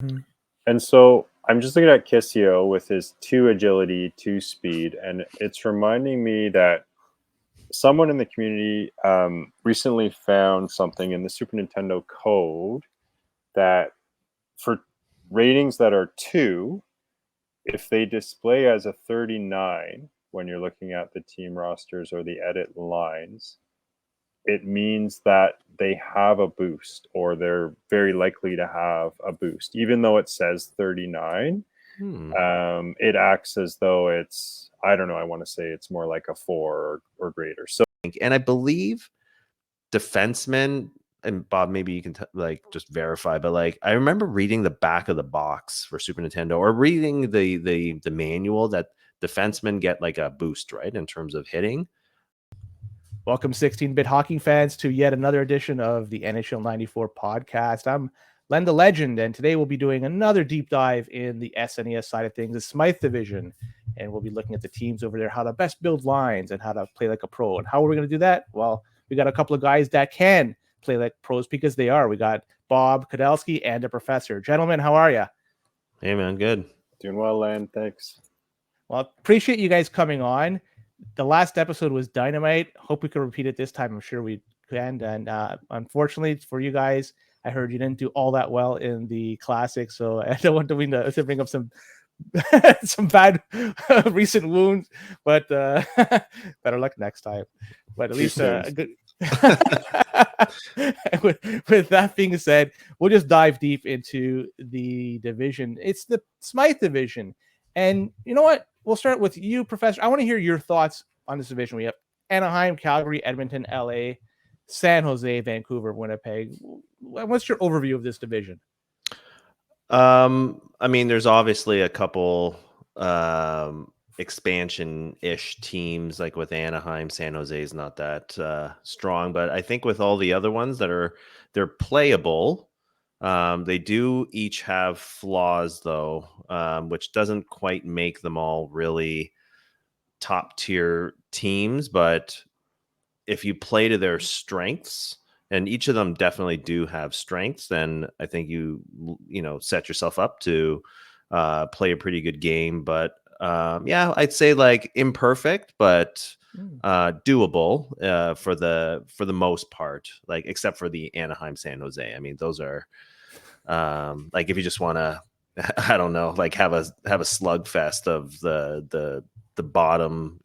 Mhm. And so I'm just looking at Kissio with his 2 agility, 2 speed, and it's reminding me that someone in the community recently found something in the Super Nintendo code that for ratings that are 2, if they display as a 39 when you're looking at the team rosters or the edit lines, it means that they have a boost or they're very likely to have a boost. Even though it says 39, Hmm. it acts as though it's, I don't know, I want to say it's more like a 4 or greater. So, And I believe defensemen, and Bob, maybe you can like just verify, but like I remember reading the back of the box for Super Nintendo or reading the manual that defensemen get like a boost, right, in terms of hitting. Welcome, 16-bit hockey fans, to yet another edition of the NHL 94 podcast. I'm Len the Legend, and today we'll be doing another deep dive in the SNES side of things, the Smythe Division, and we'll be looking at the teams over there, how to best build lines and how to play like a pro. And how are we going to do that? Well, we got a couple of guys that can play like pros because they are. We got Bob Kadelsky and the Professor. Gentlemen, how are you? Hey, man, good. doing well, Lan. Thanks. Well, appreciate you guys coming on. The last episode was dynamite. Hope we can repeat it this time. I'm sure we can. And unfortunately for you guys, I heard you didn't do all that well in the classic. So I don't want to bring up some some bad recent wounds, but better luck next time. But at Too least soon. good. with that being said, we'll just dive deep into the division. It's the Smythe Division. And you know what? We'll start with you, Professor. I want to hear your thoughts on this division. We have Anaheim, Calgary, Edmonton, LA, San Jose, Vancouver, Winnipeg. What's your overview of this division? I mean, there's obviously a couple expansion-ish teams, like with Anaheim. San Jose is not that strong, but I think with all the other ones they're playable. They do each have flaws, though, which doesn't quite make them all really top-tier teams. But if you play to their strengths, and each of them definitely do have strengths, then I think you set yourself up to play a pretty good game. But yeah, I'd say like imperfect, but doable for the most part, like except for the Anaheim San Jose. I mean, those are like if you just want to I don't know, like have a slugfest of the bottom,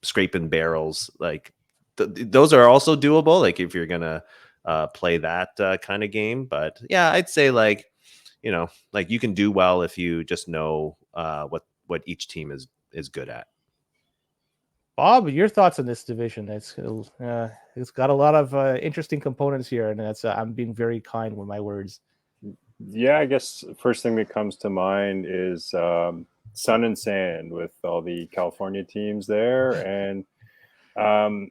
scraping barrels, like those are also doable, like if you're gonna play that kind of game. But yeah, I'd say like like you can do well if you just know what each team is good at. Bob, your thoughts on this division? It's got a lot of interesting components here, and that's I'm being very kind with my words. Yeah, I guess first thing that comes to mind is sun and sand with all the California teams there. And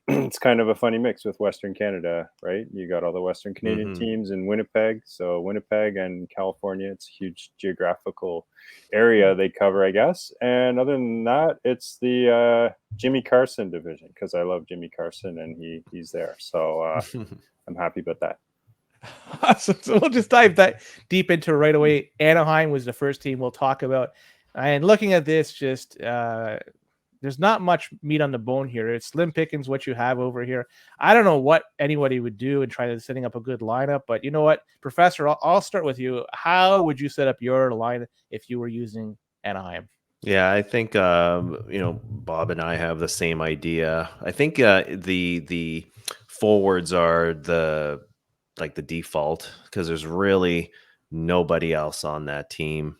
it's kind of a funny mix with Western Canada, right? You got all the Western Canadian teams in Winnipeg. So Winnipeg and California, it's a huge geographical area they cover, I guess. And other than that, it's the Jimmy Carson division because I love Jimmy Carson and he's there. So I'm happy about that. Awesome. So we'll just dive that deep into it right away. Anaheim was the first team we'll talk about. And looking at this, just there's not much meat on the bone here. It's slim pickings what you have over here. I don't know what anybody would do in trying to setting up a good lineup, but you know what, Professor, I'll start with you. How would you set up your line if you were using Anaheim? Yeah, I think Bob and I have the same idea. I think the forwards are the default because there's really nobody else on that team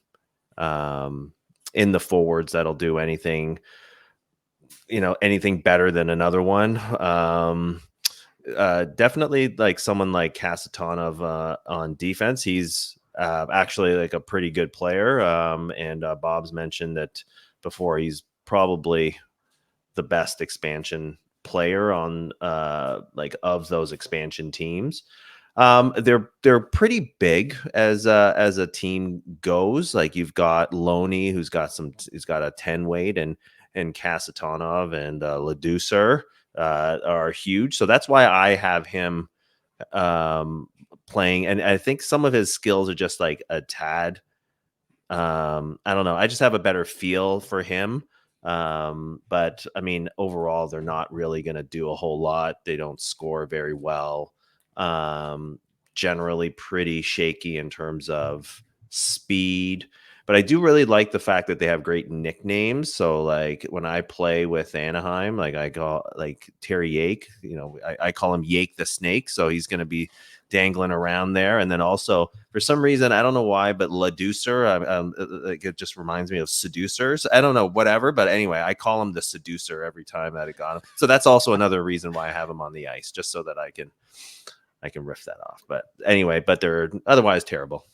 in the forwards that'll do anything better than another one. Definitely like someone like Kasatonov on defense. He's actually like a pretty good player. And Bob's mentioned that before. He's probably the best expansion player on like of those expansion teams. They're pretty big as a team goes. Like you've got Loney, who's got a 10 weight, and Kasatonov and Leducer are huge. So that's why I have him playing, and I think some of his skills are just like a tad. I don't know. I just have a better feel for him. But I mean, overall, they're not really going to do a whole lot. They don't score very well. Generally pretty shaky in terms of speed. But I do really like the fact that they have great nicknames. So like when I play with Anaheim, like I call like Terry Yake, I call him Yake the Snake. So he's going to be dangling around there. And then also for some reason, I don't know why, but Leducer, it just reminds me of seducers. I don't know, whatever. But anyway, I call him the seducer every time that I got him. So that's also another reason why I have him on the ice, just so that I can riff that off. But anyway, but they're otherwise terrible.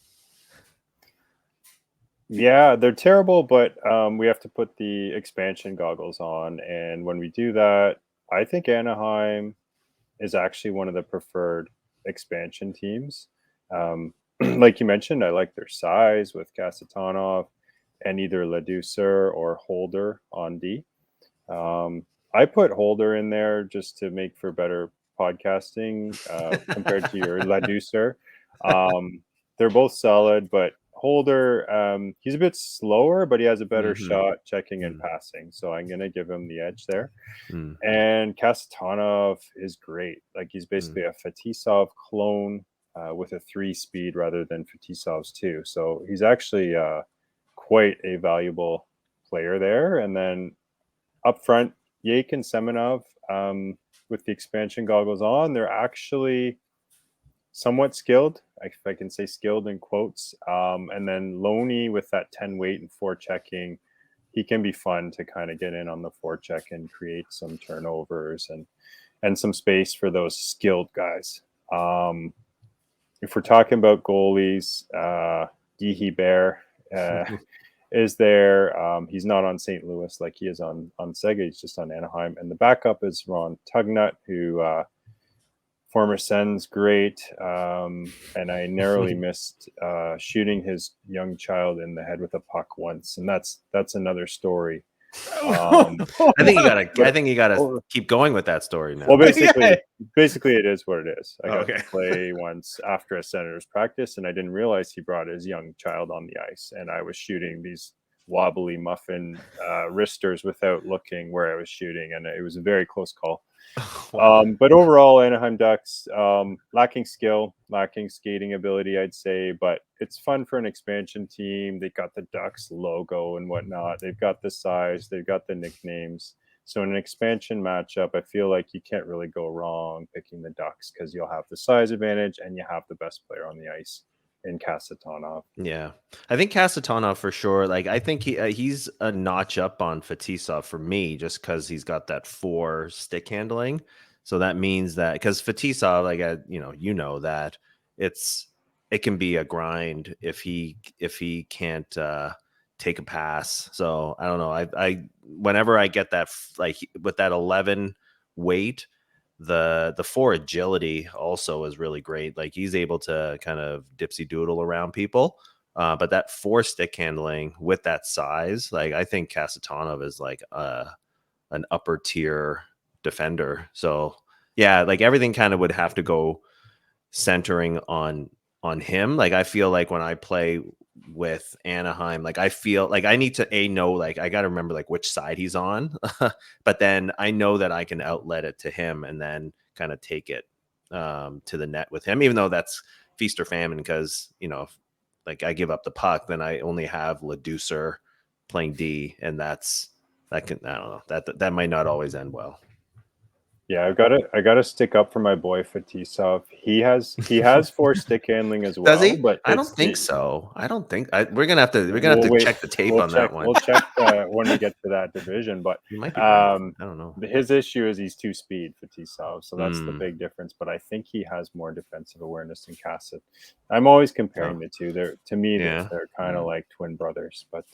Yeah, they're terrible, but we have to put the expansion goggles on. And when we do that, I think Anaheim is actually one of the preferred expansion teams. Like you mentioned, I like their size with Kasatonov and either Leducer or Holder on D. I put Holder in there just to make for better podcasting compared to your Leducer. They're both solid, but Holder, he's a bit slower, but he has a better shot checking and passing. So I'm going to give him the edge there. And Kasatonov is great. Like he's basically a Fetisov clone with a 3-speed rather than Fetisov's 2. So he's actually quite a valuable player there. And then up front, Yake and Semenov with the expansion goggles on, they're actually somewhat skilled, if I can say skilled in quotes. And then Loney with that 10 weight and forechecking, he can be fun to kind of get in on the forecheck and create some turnovers and some space for those skilled guys. If we're talking about goalies, Dihi Bear is there. He's not on St. Louis like he is on Sega. He's just on Anaheim. And the backup is Ron Tugnut, who former Sens great. And I narrowly missed shooting his young child in the head with a puck once. And that's another story. I think you gotta keep going with that story now. Well, basically it is what it is. I got to play once after a Senators practice, and I didn't realize he brought his young child on the ice, and I was shooting these wobbly muffin wristers without looking where I was shooting, and it was a very close call. But overall, Anaheim Ducks lacking skill, lacking skating ability, I'd say, but it's fun for an expansion team. They got the Ducks logo and whatnot. They've got the size, they've got the nicknames. So in an expansion matchup, I feel like you can't really go wrong picking the Ducks because you'll have the size advantage and you have the best player on the ice in Kasatonov. Yeah, I think Kasatonov for sure. Like I think he's a notch up on Fetisov for me, just because he's got that 4 stick handling. So that means that because Fetisov, like that it can be a grind if he can't take a pass. So I don't know. I whenever I get that like with that 11 weight. The 4 agility also is really great. Like he's able to kind of dipsy doodle around people. But that 4 stick handling with that size, like I think Kasatonov is like an upper tier defender. So yeah, like everything kind of would have to go centering on him. Like I feel like when I play with Anaheim, like I feel like I need to know, like I got to remember like which side he's on, but then I know that I can outlet it to him and then kind of take it to the net with him, even though that's feast or famine, because like I give up the puck, then I only have Leducer playing D, and I don't know, that might not always end well. Yeah, I gotta stick up for my boy Fetisov. He has 4 stick handling as well. Does he? But I don't think so. I don't think we're gonna have to check the tape on that one. We'll check when we get to that division. But you might be right. I don't know. His issue is he's 2-speed Fetisov, so that's the big difference. But I think he has more defensive awareness than Kassett. I'm always comparing the two. They're kind of like twin brothers. But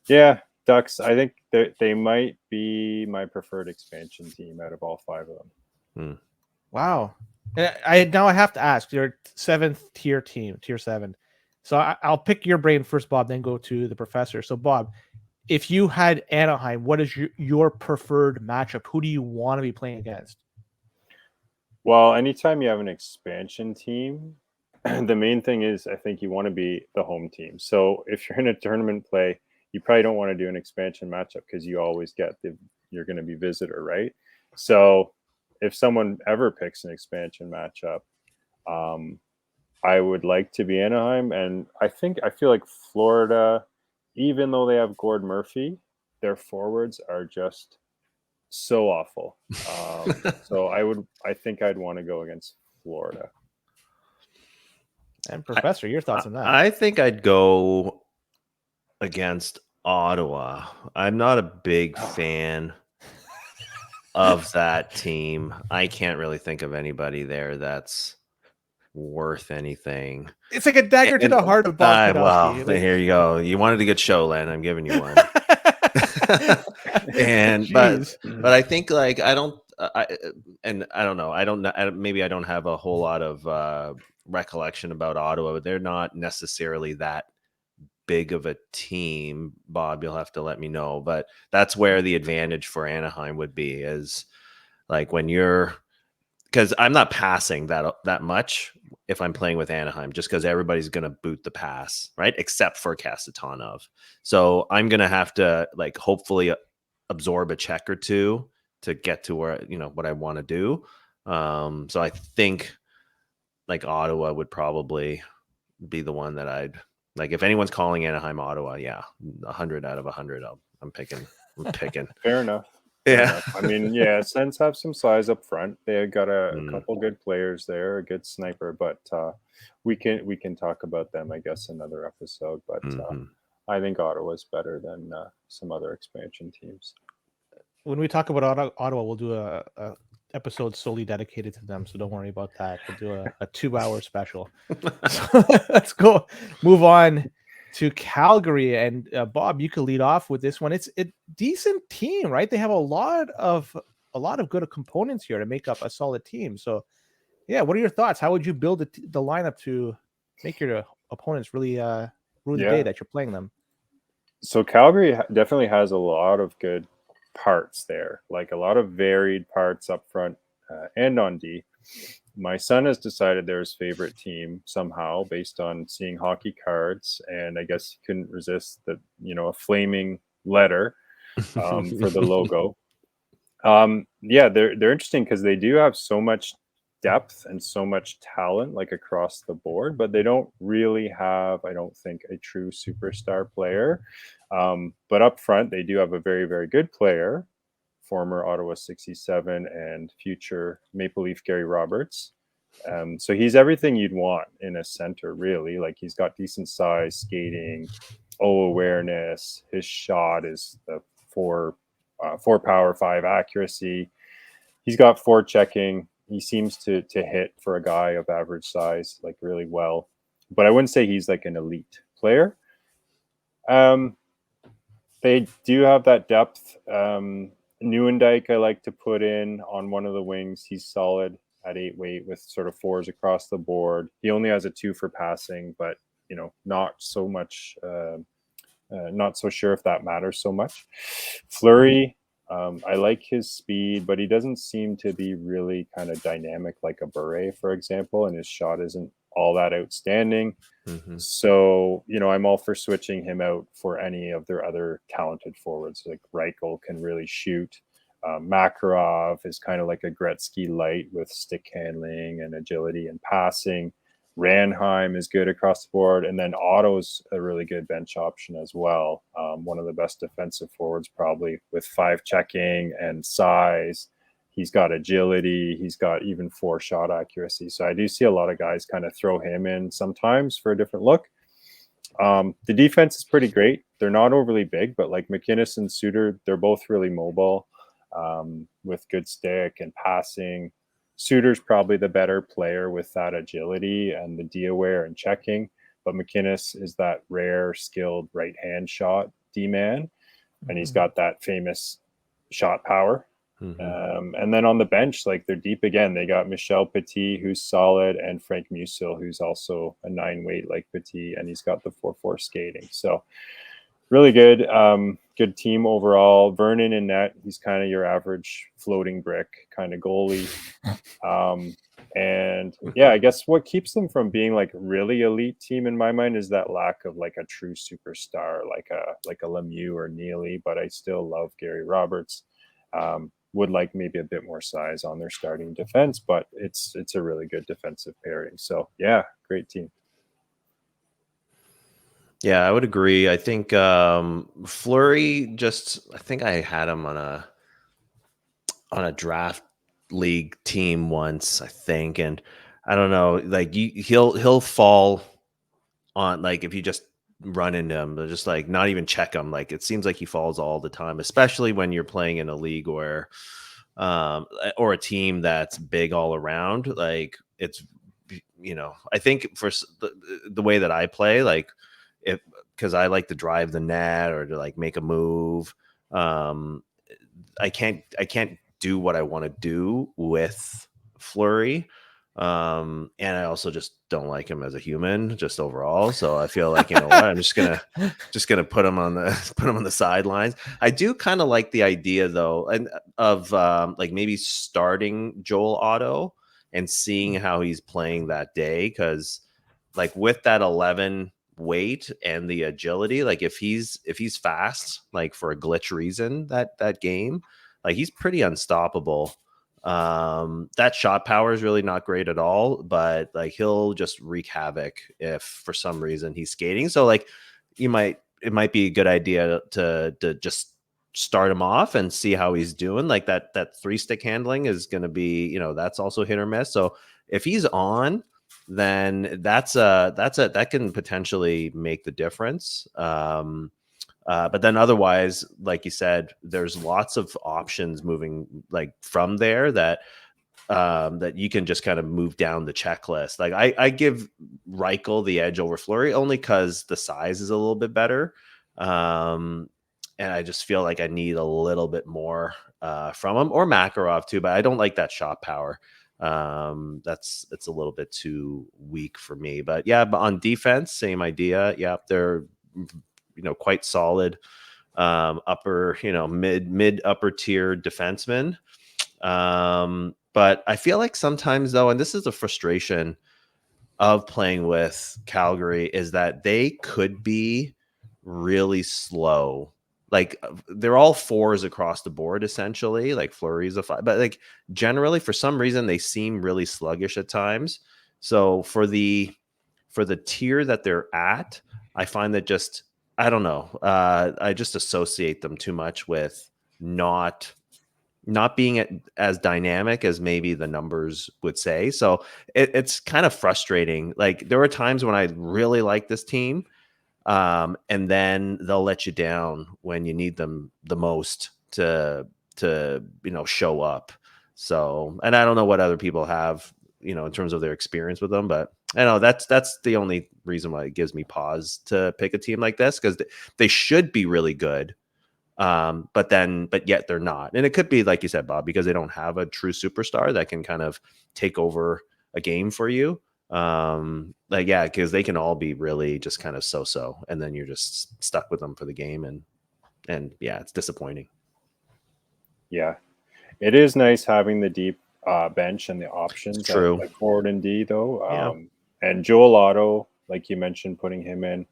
yeah. Ducks, I think they might be my preferred expansion team out of all 5 of them. Wow. I have to ask, your 7th tier team, tier 7. So I'll pick your brain first, Bob, then go to the professor. So Bob, if you had Anaheim, what is your preferred matchup? Who do you want to be playing against? Well, anytime you have an expansion team, the main thing is I think you want to be the home team. So if you're in a tournament play, you probably don't want to do an expansion matchup because you always get you're going to be visitor, right? So if someone ever picks an expansion matchup, I would like to be Anaheim, and I feel like Florida, even though they have Gord Murphy, their forwards are just so awful. So I think I'd want to go against Florida. And Professor, your thoughts on that? I think I'd go against Ottawa. I'm not a big fan of that team. I can't really think of anybody there that's worth anything. It's like a dagger to the heart of Bob Well, Kadowski. here you go. You wanted a good show, Len. I'm giving you one. But I think like I don't know. Maybe I don't have a whole lot of recollection about Ottawa, but they're not necessarily that big of a team. Bob, you'll have to let me know, but that's where the advantage for Anaheim would be, is like when because I'm not passing that much if I'm playing with Anaheim, just because everybody's going to boot the pass, right? Except for Kasatonov. So I'm going to have to like hopefully absorb a check or two to get to where, what I want to do. So I think like Ottawa would probably be the one that I'd like. If anyone's calling Anaheim Ottawa, yeah, 100 out of 100, I'm picking. Fair enough. Yeah. I mean, yeah, Sens have some size up front. They got a couple good players there, a good sniper, but we can talk about them, I guess, another episode. But I think Ottawa's better than some other expansion teams. When we talk about Ottawa, we'll do a episode solely dedicated to them, so don't worry about that. We'll do a 2-hour special. So let's go move on to Calgary, and Bob, you could lead off with this one. It's a decent team, right? They have a lot of good components here to make up a solid team. So, yeah, what are your thoughts? How would you build the lineup to make your opponents really rue the day that you're playing them? So Calgary definitely has a lot of good parts there, like a lot of varied parts up front and on D. My son has decided they're his favorite team somehow based on seeing hockey cards, and I guess he couldn't resist the a flaming letter for the logo. Yeah, they're interesting because they do have so much depth and so much talent like across the board, but they don't really have, I don't think, a true superstar player. But up front, they do have a very, very good player, former Ottawa 67 and future Maple Leaf Gary Roberts. So he's everything you'd want in a center, really. Like he's got decent size, skating, awareness. His shot is the 4 power, 5 accuracy. He's got 4 checking. He seems to hit for a guy of average size, like really well. But I wouldn't say he's like an elite player. They do have that depth. Nieuwendyk, I like to put in on one of the wings. He's solid at 8 weight with sort of 4s across the board. He only has a 2 for passing, but not so much. Not so sure if that matters so much. Fleury, I like his speed, but he doesn't seem to be really kind of dynamic like a Bure, for example, and his shot isn't all that outstanding. So, I'm all for switching him out for any of their other talented forwards. Like Reichel can really shoot. Makarov is kind of like a Gretzky light with stick handling and agility and passing. Ranheim is good across the board. And then Otto's a really good bench option as well. One of the best defensive forwards, probably, with 5 checking and size. He's got agility. He's got even 4 shot accuracy. So I do see a lot of guys kind of throw him in sometimes for a different look. The defense is pretty great. They're not overly big, but like McInnes and Suter, they're both really mobile with good stick and passing. Suter's probably the better player with that agility and the D-aware and checking. But McInnes is that rare, skilled right-hand shot D-man. And he's got that famous shot power. And then on the bench, like they're deep again. They got Michel Petit, who's solid, and Frank Musil, who's also a 9 weight like Petit, and he's got the 4-4 skating. So really good. Good team overall. Vernon in net, he's kind of your average floating brick kind of goalie. And yeah, I guess what keeps them from being like really elite team in my mind is that lack of like a true superstar, like a Lemieux or Neely. But I still love Gary Roberts. Would like maybe a bit more size on their starting defense, but it's a really good defensive pairing. So yeah, great team. Yeah, I would agree. I think Fleury I think I had him on a draft league team once, I think, and I don't know, like he'll fall on, like, if you just run into him, just like not even check him. Like, it seems like he falls all the time, especially when you're playing in a league where or a team that's big all around. Like, it's, I think for the way that I play, like, if because I like to drive the net or to like make a move, I can't do what I want to do with Fleury. And I also just don't like him as a human, just overall. So I feel like, what, I'm just gonna put him on the sidelines. I do kind of like the idea though, and of like maybe starting Joel Otto and seeing how he's playing that day, because like with that 11 weight and the agility, like if he's fast, like for a glitch reason, that game, like he's pretty unstoppable. That shot power is really not great at all, but like he'll just wreak havoc if for some reason he's skating. So like it might be a good idea to just start him off and see how he's doing. Like that 3-stick handling is going to be, that's also hit or miss. So if he's on, then that can potentially make the difference. But then otherwise, like you said, there's lots of options moving like from there that you can just kind of move down the checklist. Like I give Reichel the edge over Fleury only because the size is a little bit better. And I just feel like I need a little bit more from him, or Makarov too, but I don't like that shot power. It's a little bit too weak for me. But yeah, but on defense, same idea. Yeah, they're quite solid, upper, mid upper tier defensemen. But I feel like sometimes though, and this is a frustration of playing with Calgary, is that they could be really slow. Like they're all 4s across the board, essentially. Like Fleury's a 5, but like generally for some reason they seem really sluggish at times. So for the tier that they're at, I find that just, I don't know, I just associate them too much with not being as dynamic as maybe the numbers would say. So it's kind of frustrating. Like there were times when I really liked this team, and then they'll let you down when you need them the most to show up. So, and I don't know what other people have, in terms of their experience with them, but I know that's the only reason why it gives me pause to pick a team like this, because they should be really good. But yet they're not. And it could be, like you said, Bob, because they don't have a true superstar that can kind of take over a game for you. Because they can all be really just kind of so, and then you're just stuck with them for the game. And yeah, it's disappointing. Yeah, it is nice having the deep bench and the options true. at forward and D though. Yeah. And Joel Otto, like you mentioned, putting him in,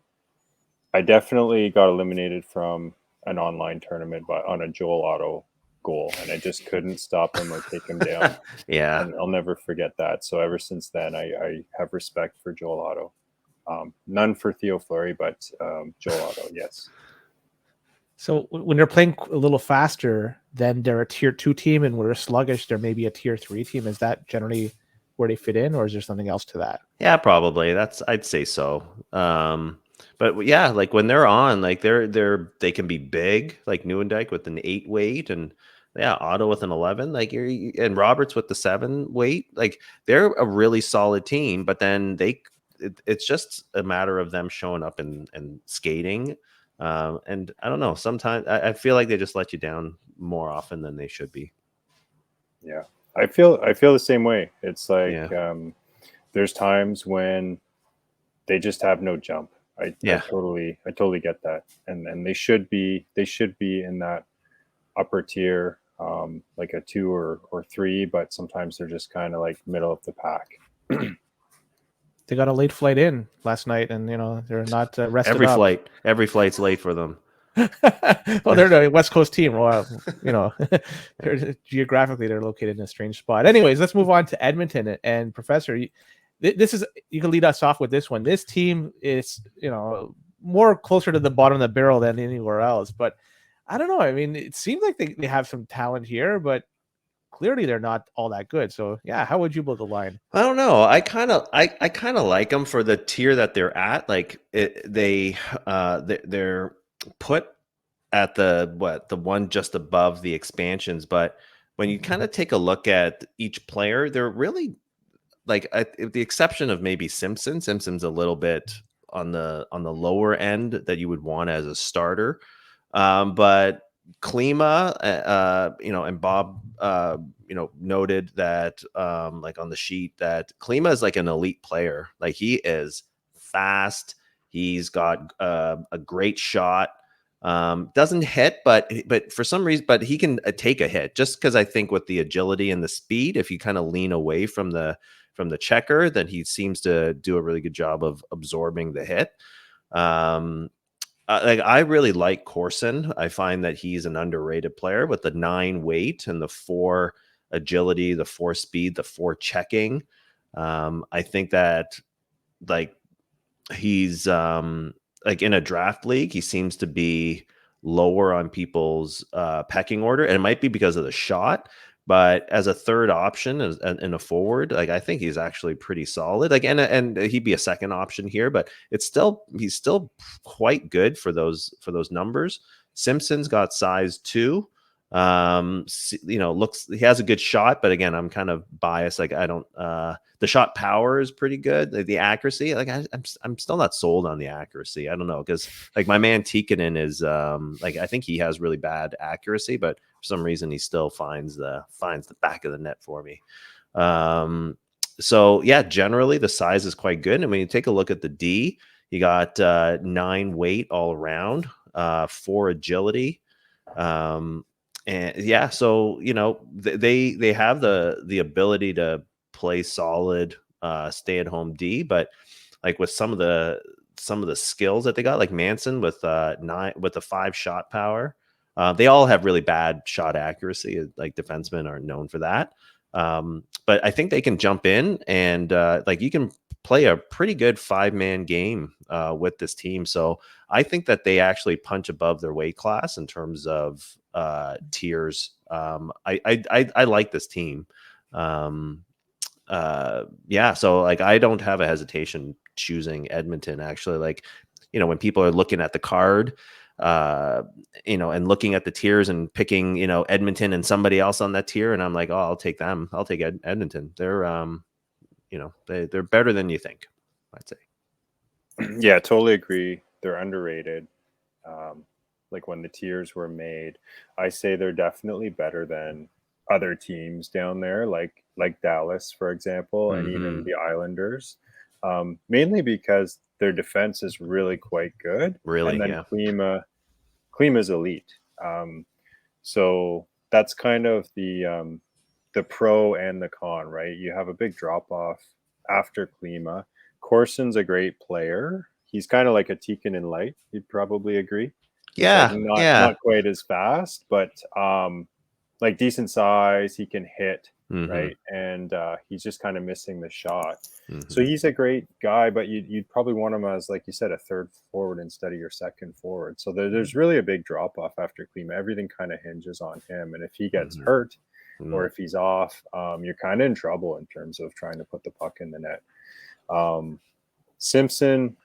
I definitely got eliminated from an online tournament on a Joel Otto goal, and I just couldn't stop him or take him down. Yeah, and I'll never forget that. So ever since then, I have respect for Joel Otto. None for Theo Fleury, but Joel Otto, yes. So when they're playing a little faster, then they're a tier 2 team, and when they're sluggish, they're maybe a tier 3 team. Is that generally where they fit in, or is there something else to that? Yeah, probably. I'd say so. But yeah, like when they're on, like they can be big, like Nieuwendyk with an 8 weight, and yeah, Otto with an 11, like and Roberts with the 7 weight. Like they're a really solid team, but then it's just a matter of them showing up and skating. And I don't know, sometimes I feel like they just let you down more often than they should be. Yeah, I feel the same way. It's like Yeah. There's times when they just have no jump. I totally get that, and they should be in that upper tier like a 2 or 3, but sometimes they're just kind of like middle of the pack. They got a late flight in last night, and they're not rested Every flight's late for them. Well, they're the West Coast team. Well, they're geographically they're located in a strange spot. Anyways, let's move on to Edmonton. And Professor, you can lead us off with this one. This team is more closer to the bottom of the barrel than anywhere else. But I don't know. I mean, it seems like they have some talent here, but clearly they're not all that good. So yeah, how would you build the line? I don't know. I kind of like them for the tier that they're at. Like they're put at the one just above the expansions. But when you kind of take a look at each player, they're really like, with the exception of maybe Simpson. Simpson's a little bit on the lower end that you would want as a starter. But Klima, and Bob, noted that, like on the sheet, that Klima is like an elite player. Like, he is fast. He's got a great shot. Doesn't hit, but for some reason, but he can take a hit, just because I think with the agility and the speed, if you kind of lean away from the checker, then he seems to do a really good job of absorbing the hit. Like, I really like Corson. I find that he's an underrated player with the 9 weight and the 4 agility, the 4 speed, the 4 checking. I think that, like, he's like, in a draft league, he seems to be lower on people's pecking order, and it might be because of the shot. But as a third option in a forward, like, I think he's actually pretty solid. Like, and he'd be a second option here, but he's still quite good for those numbers. Simpson's got size 2. Looks, he has a good shot, but again, I'm kind of biased. Like, I don't. The shot power is pretty good. Like, the accuracy, like, I'm still not sold on the accuracy. I don't know, because, like, my man Tikkanen is like, I think he has really bad accuracy, but for some reason he still finds the back of the net for me. So yeah, generally the size is quite good. And when you take a look at the D, you got 9 weight all around, 4 agility. And yeah, so they have the ability to play solid, stay at home D, but like, with some of the skills that they got, like Manson with 9 with the 5 shot power, they all have really bad shot accuracy. Like, defensemen are known for that. But I think they can jump in and like, you can play a pretty good 5-man game with this team. So I think that they actually punch above their weight class in terms of tiers. I like this team. Yeah, so, like, I don't have a hesitation choosing Edmonton, actually. Like, when people are looking at the card, and looking at the tiers and picking, Edmonton and somebody else on that tier, and I'm like, oh, I'll take them. I'll take Edmonton. They're they're better than you think, I'd say. Yeah, totally agree. They're underrated. Like, when the tiers were made, I say they're definitely better than other teams down there, like Dallas, for example, and even the Islanders, mainly because their defense is really quite good. Really, and then yeah. Klima's elite. So that's kind of the pro and the con, right? You have a big drop off after Klima. Corson's a great player. He's kind of like a Tikkanen light. You'd probably agree. Yeah, Like, yeah. not quite as fast, but like, decent size. He can hit, right? And he's just kind of missing the shot. So he's a great guy, but you'd probably want him as, like you said, a third forward instead of your second forward. So there's really a big drop off after Klima. Everything kind of hinges on him, and if he gets hurt or if he's off, you're kind of in trouble in terms of trying to put the puck in the net. Simpson,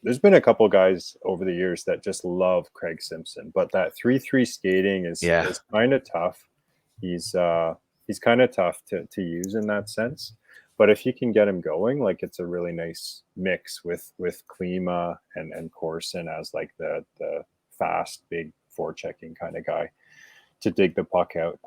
there's been a couple guys over the years that just love Craig Simpson, but that 3-3 skating is kind of tough. He's kind of tough to use in that sense. But if you can get him going, like, it's a really nice mix with Klima and Corson as, like, the fast, big forechecking kind of guy to dig the puck out.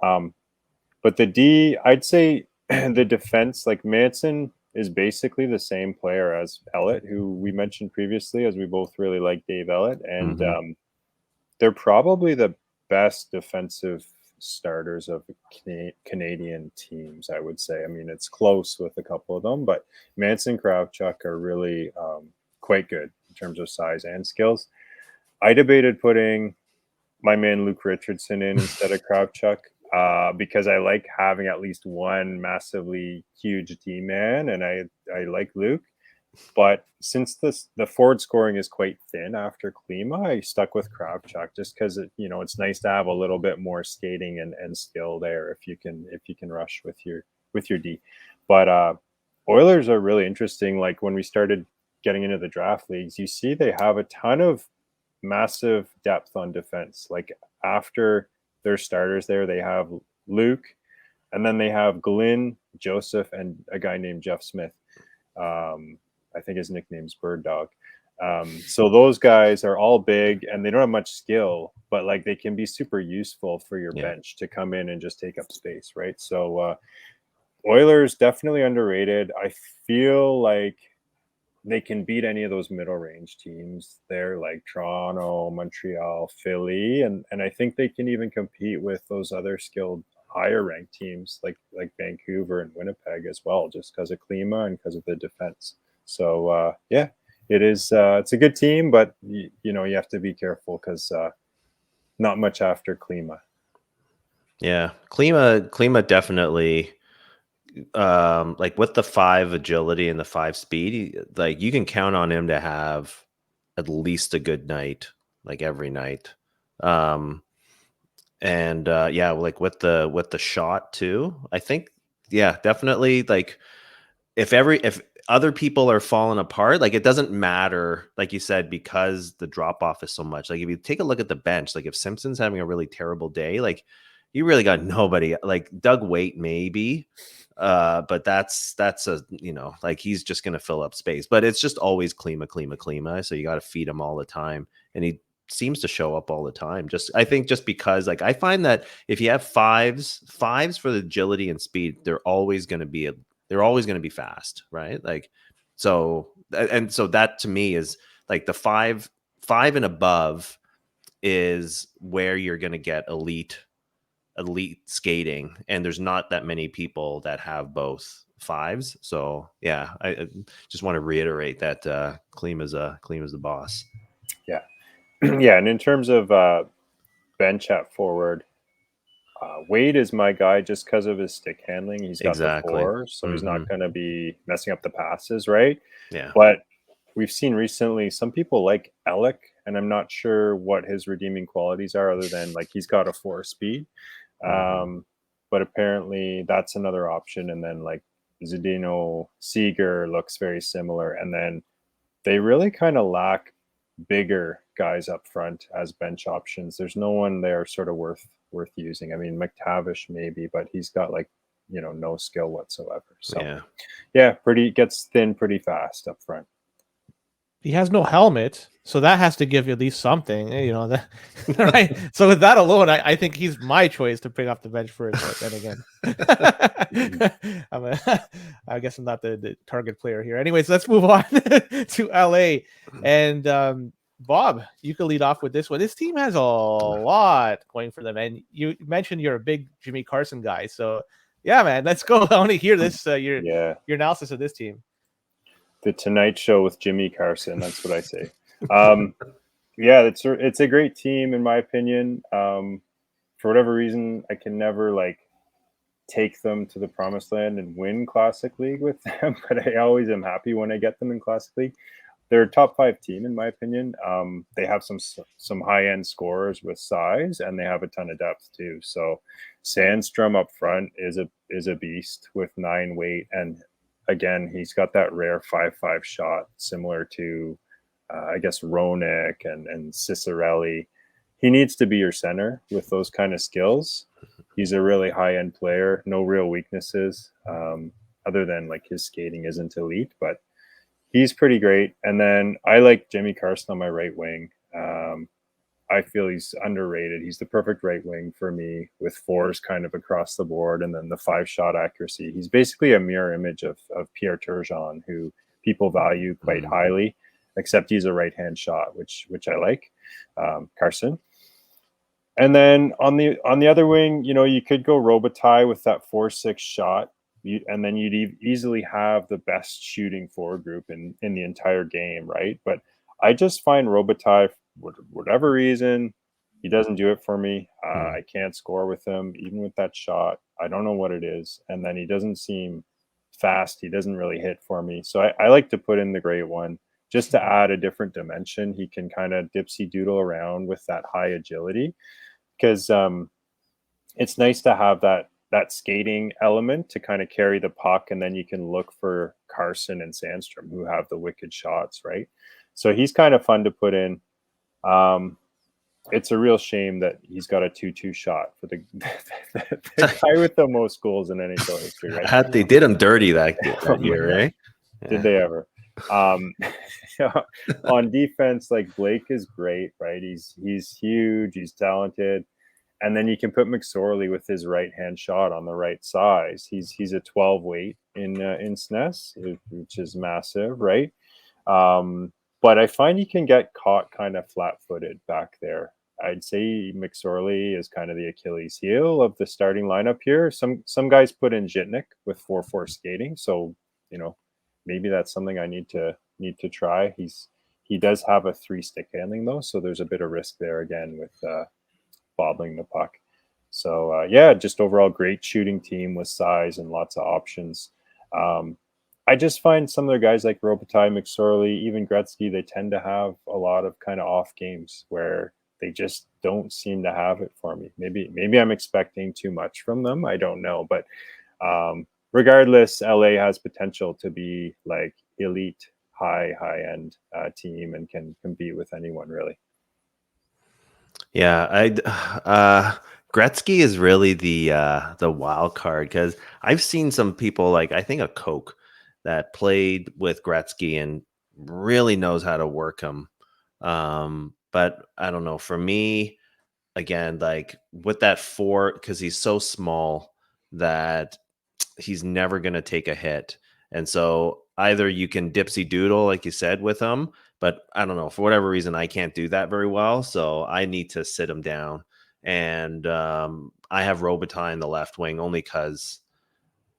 But the D, I'd say the defense, like, Manson is basically the same player as Ellett, who we mentioned previously, as we both really like Dave Ellett. And they're probably the best defensive starters of Canadian teams, I would say. I mean, it's close with a couple of them, but Manson, Kravchuk are really quite good in terms of size and skills. I debated putting my man Luke Richardson in instead of Kravchuk because I like having at least one massively huge D-man, and I like Luke. But since the forward scoring is quite thin after Klima, I stuck with Kravchuk just because it's nice to have a little bit more skating and skill there if you can rush with your D. But Oilers are really interesting. Like when we started getting into the draft leagues, you see they have a ton of massive depth on defense. Like after their starters there, they have Luke, and then they have Glynn, Joseph, and a guy named Jeff Smith. I think his nickname's Bird Dog. So those guys are all big and they don't have much skill, but like they can be super useful for your bench to come in and just take up space, right? So Oilers definitely underrated. I feel like they can beat any of those middle range teams there, like Toronto, Montreal, Philly, and I think they can even compete with those other skilled higher ranked teams like Vancouver and Winnipeg as well, just because of Klima and because of the defense. So it is. It's a good team, but you have to be careful because not much after Klima. Yeah, Klima definitely. Like with the 5 agility and the 5 speed, like you can count on him to have at least a good night, like every night. And like with the shot too, I think, definitely. Like if other people are falling apart, like it doesn't matter, like you said, because the drop off is so much. Like if you take a look at the bench, like if Simpson's having a really terrible day, like you really got nobody. Like Doug Waite maybe, but that's a like he's just gonna fill up space. But it's just always Klima. So you got to feed him all the time, and he seems to show up all the time. I think because like I find that if you have fives for the agility and speed, they're always going to be fast, right? Like so that to me is like the five and above is where you're going to get elite skating, and there's not that many people that have both 5s. So I just want to reiterate that Klima's the boss. Yeah, and in terms of bench at forward, Wade is my guy just because of his stick handling. He's got the 4, so he's not going to be messing up the passes, right? Yeah. But we've seen recently some people like Alec, and I'm not sure what his redeeming qualities are other than like he's got a 4 speed. But apparently that's another option. And then like Zdeno Seeger looks very similar. And then they really kind of lack bigger guys up front as bench options. There's no one there sort of worth using. I mean, McTavish maybe, but he's got like no skill whatsoever. So gets thin pretty fast up front. He has no helmet, so that has to give you at least something, that, right? So with that alone, I think he's my choice to bring off the bench first. But then again, I guess I'm not the target player here. Anyways, let's move on to LA. And Bob, you can lead off with this one. This team has a lot going for them, and you mentioned you're a big Jimmy Carson guy. So yeah, man, let's go. I want to hear this. Your analysis of this team. The Tonight Show with Jimmy Carson. That's what I say. It's a great team in my opinion. For whatever reason, I can never like take them to the promised land and win Classic League with them, but I always am happy when I get them in Classic League. They're a top 5 team in my opinion. They have some high end scorers with size, and they have a ton of depth too. So Sandstrom up front is a beast with 9 weight, and again, he's got that rare 5-5 shot, similar to, I guess, Roenick and Cicerelli. He needs to be your center with those kind of skills. He's a really high-end player, no real weaknesses, other than like his skating isn't elite, but he's pretty great. And then I like Jimmy Carson on my right wing. I feel he's underrated. He's the perfect right wing for me, with 4s kind of across the board, and then the 5 shot accuracy. He's basically a mirror image of Pierre Turgeon, who people value quite highly, except he's a right hand shot, which I like. Carson. And then on the other wing, you could go Robitaille with that 4-6 shot, and then you'd easily have the best shooting forward group in the entire game, right? But I just find Robitaille, for whatever reason, he doesn't do it for me. I can't score with him, even with that shot. I don't know what it is. And then he doesn't seem fast. He doesn't really hit for me. So I like to put in the great one just to add a different dimension. He can kind of dipsy doodle around with that high agility, because it's nice to have that skating element to kind of carry the puck, and then you can look for Carson and Sandstrom, who have the wicked shots, right? So he's kind of fun to put in. It's a real shame that he's got a 2-2 shot for the guy with the most goals in NHL history, right? They did him dirty that year, right? Did they ever? On defense, like Blake is great, right? He's huge, he's talented. And then you can put McSorley with his right-hand shot on the right size. He's a 12 weight in SNES, which is massive, right? But I find he can get caught kind of flat-footed back there. I'd say McSorley is kind of the Achilles heel of the starting lineup here. Some guys put in Zhitnik with 4-4 skating, so maybe that's something I need to try. He does have a 3-stick handling though, so there's a bit of risk there again with bobbling the puck. So just overall great shooting team with size and lots of options. I just find some of the guys like Robitaille, McSorley, even Gretzky, they tend to have a lot of kind of off games where they just don't seem to have it for me. Maybe I'm expecting too much from them. I don't know. But regardless, LA has potential to be like elite, high-end team and can compete with anyone, really. Yeah, Gretzky is really the wild card, because I've seen some people, like I think a Coke, that played with Gretzky and really knows how to work him. But I don't know. For me, again, like with that 4, because he's so small that he's never going to take a hit. And so either you can dipsy doodle, like you said, with him, but I don't know, for whatever reason, I can't do that very well. So I need to sit him down. And I have Robitaille in the left wing only because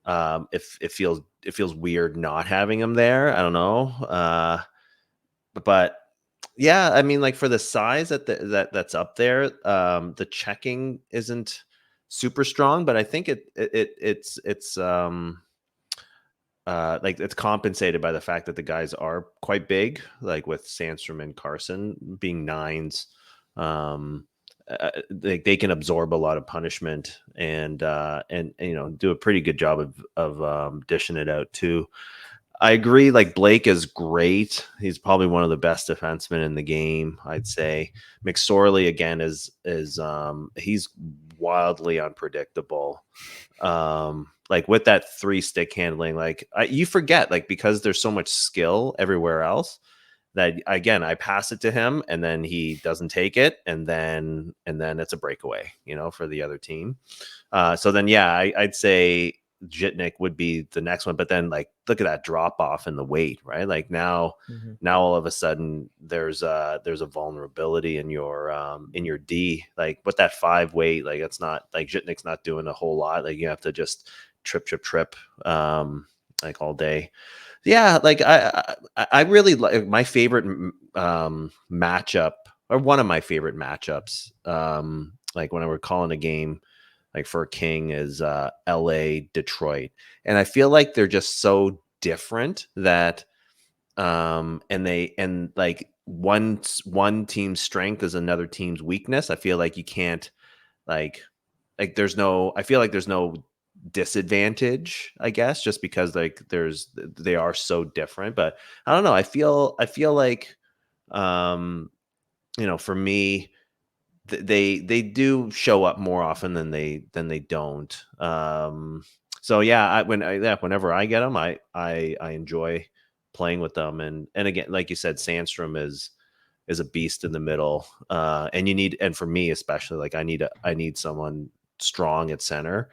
if it feels weird not having him there. I don't know. But yeah, I mean, like for the size that's up there, the checking isn't super strong, but I think it's like it's compensated by the fact that the guys are quite big, like with Sandstrom and Carson being 9s. They can absorb a lot of punishment and do a pretty good job of dishing it out too. I agree. Like Blake is great. He's probably one of the best defensemen in the game, I'd say. McSorley again is he's wildly unpredictable. Like with that 3-stick handling, like you forget, like because there's so much skill everywhere else, that again I pass it to him and then he doesn't take it, and then it's a breakaway, for the other team. So then I'd say Zhitnik would be the next one, but then like look at that drop off in the weight, right? Like now all of a sudden there's a vulnerability in your D, like with that 5 weight, like it's not like Zhitnik's not doing a whole lot. Like you have to just trip like all day. Yeah, like I really like my favorite matchup, or one of my favorite matchups, like when we're calling a game like for King, is LA Detroit. And I feel like they're just so different that and like one team's strength is another team's weakness. I feel like you can't like there's no disadvantage, I guess, just because like they are so different. But I don't know. I feel like for me, they do show up more often than they don't. So yeah, whenever I get them, I enjoy playing with them. And again, like you said, Sandstrom is a beast in the middle. And for me especially, like I need someone strong at center,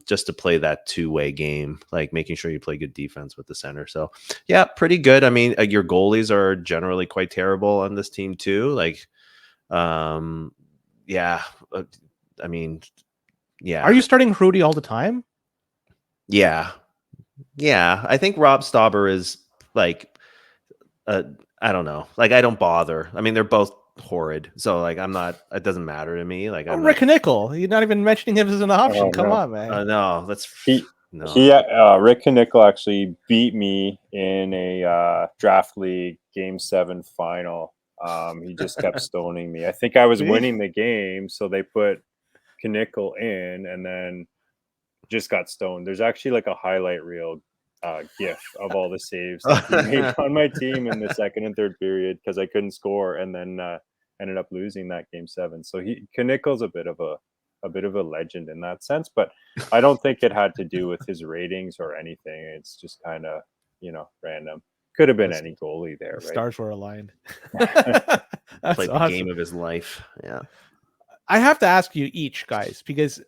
just to play that 2-way game, like making sure you play good defense with the center. So yeah, pretty good. I mean, your goalies are generally quite terrible on this team too. Like yeah, I mean, yeah. Are you starting Hrudey all the time? Yeah. Yeah. I think Rob Stauber is like, I don't know. Like, I don't bother. I mean, they're both horrid. So, like, it doesn't matter to me. Like, I'm Rick Nickel. You're not even mentioning him as an option. Oh, Come no. on, man. no, that's no. Rick Knickel actually beat me in a draft league game 7 final. He just kept stoning me. I think I was winning the game, so they put Knickel in, and then just got stoned. There's actually like a highlight reel gif of all the saves that he made on my team in the second and third period because I couldn't score, and then ended up losing that game 7. So Knickel's a bit of a legend in that sense, but I don't think it had to do with his ratings or anything. It's just kind of, random. Could have been any goalie there, right? Stars were aligned. Played awesome. the game of his life. Yeah. I have to ask you each, guys, because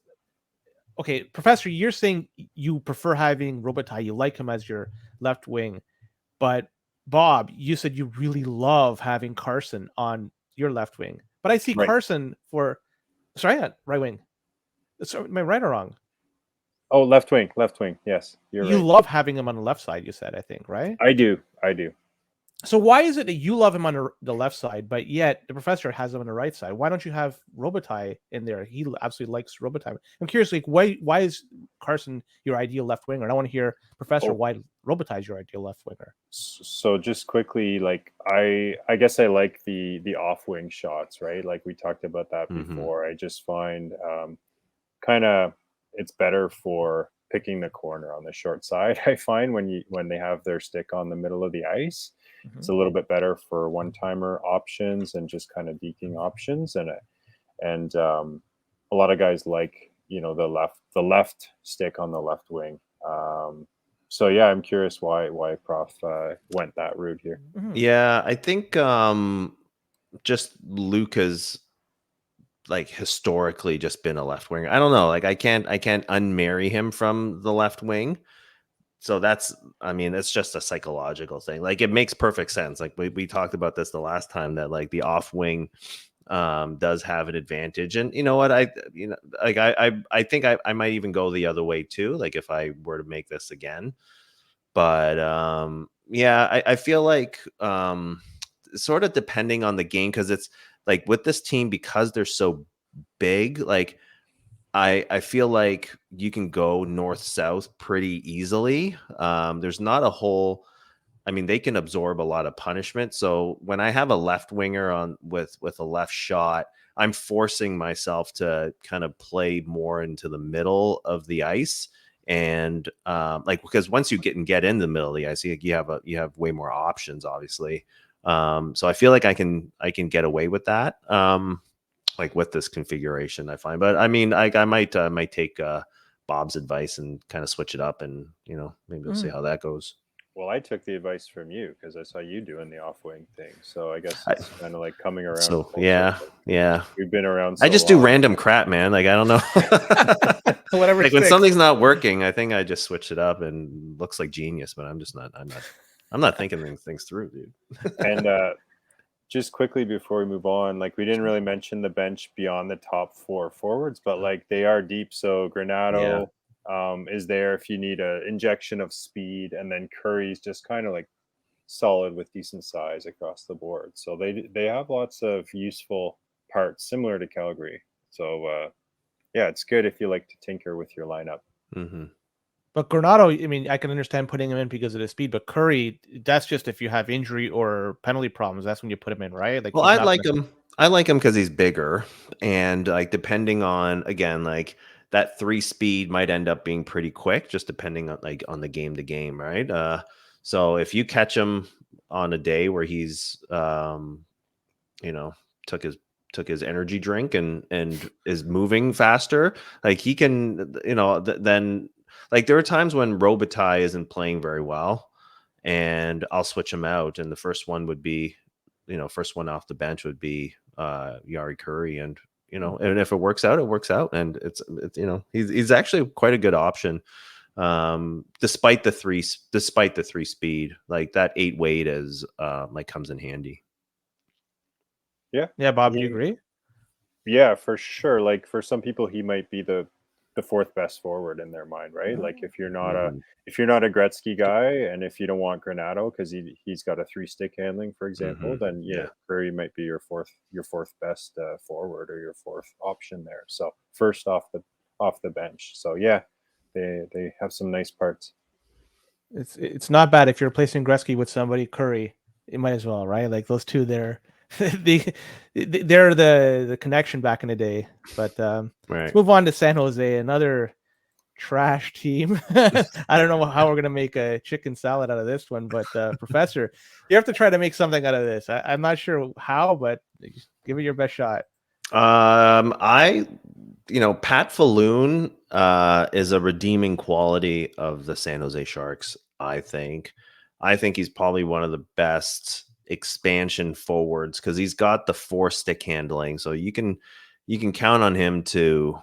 okay, Professor, you're saying you prefer having Robitaille. You like him as your left wing, but Bob, you said you really love having Carson on your left wing. But I see Right. Carson right wing. So, am I right or wrong? Oh, left wing. Yes, you're right. You love having him on the left side, you said, I think, right? I do. So why is it that you love him on the left side, but yet the Professor has him on the right side? Why don't you have Robitaille in there? He absolutely likes Robitaille. I'm curious, like, why is Carson your ideal left winger? And I want to hear, Professor, why Robitaille is your ideal left winger. So just quickly, like, I guess I like the off wing shots, right? Like we talked about that before. I just find kind of it's better for picking the corner on the short side. I find when they have their stick on the middle of the ice, it's a little bit better for one-timer options and just kind of deking options, and a lot of guys like the left stick on the left wing. So yeah, I'm curious why Prof went that route here. Yeah, I think just Luca's like historically just been a left winger. I don't know. Like I can't unmarry him from the left wing. So it's just a psychological thing. Like it makes perfect sense. Like we talked about this the last time that like the off wing does have an advantage. And you know what? I think I might even go the other way too. Like if I were to make this again. But yeah, I feel like sort of depending on the game, because it's like with this team, because they're so big, like I feel like you can go north-south pretty easily. There's not a whole, I mean, they can absorb a lot of punishment. So when I have a left winger on with a left shot, I'm forcing myself to kind of play more into the middle of the ice. And like because once you get in the middle of the ice, you have way more options, obviously. So I feel like I can get away with that. Like with this configuration, I find. But I mean, I might take Bob's advice and kind of switch it up, and maybe we'll see how that goes. Well, I took the advice from you because I saw you doing the off-wing thing. So I guess it's kind of like coming around. So yeah. We've been around. I just do random crap, man. Like I don't know. Whatever. Like when something's not working, I think I just switch it up and looks like genius, but I'm not thinking things through, dude. And just quickly before we move on, like we didn't really mention the bench beyond the top 4 forwards, but like they are deep. So Granato is there if you need an injection of speed, and then Curry's just kind of like solid with decent size across the board. So they have lots of useful parts similar to Calgary. So yeah, it's good if you like to tinker with your lineup. But Granato, I mean, I can understand putting him in because of the speed, but Curry, that's just if you have injury or penalty problems. That's when you put him in, right? Like, well, I like him because he's bigger, and like depending on, again, like that 3 speed might end up being pretty quick, just depending on like on the game to game, right? So if you catch him on a day where he's took his energy drink and is moving faster, like he can, then like there are times when Robitaille isn't playing very well, and I'll switch him out, and the first one would be, first one off the bench would be Yari Curry, and and if it works out, it works out, and it's he's actually quite a good option, despite the 3 speed. Like that 8 weight is like comes in handy. Yeah, Bob, do you agree? Yeah, for sure. Like for some people, he might be the fourth best forward in their mind, right? Like if you're not Mhm. a Gretzky guy, and if you don't want Granato because he's got a 3-stick handling, for example, Mhm. then yeah, Yeah. Prairie might be your fourth best forward or your fourth option there. So first off the bench. So yeah, they have some nice parts. It's not bad if you're replacing Gretzky with somebody Curry. It might as well, right? Like those two, they're the connection back in the day. But let's Right. move on to San Jose, another trash team. I don't know how we're gonna make a chicken salad out of this one, but Professor, you have to try to make something out of this. I'm not sure how, but give it your best shot. I, Pat Falloon is a redeeming quality of the San Jose Sharks. I think. I think he's probably one of the best expansion forwards because he's got the 4-stick handling, so you can count on him to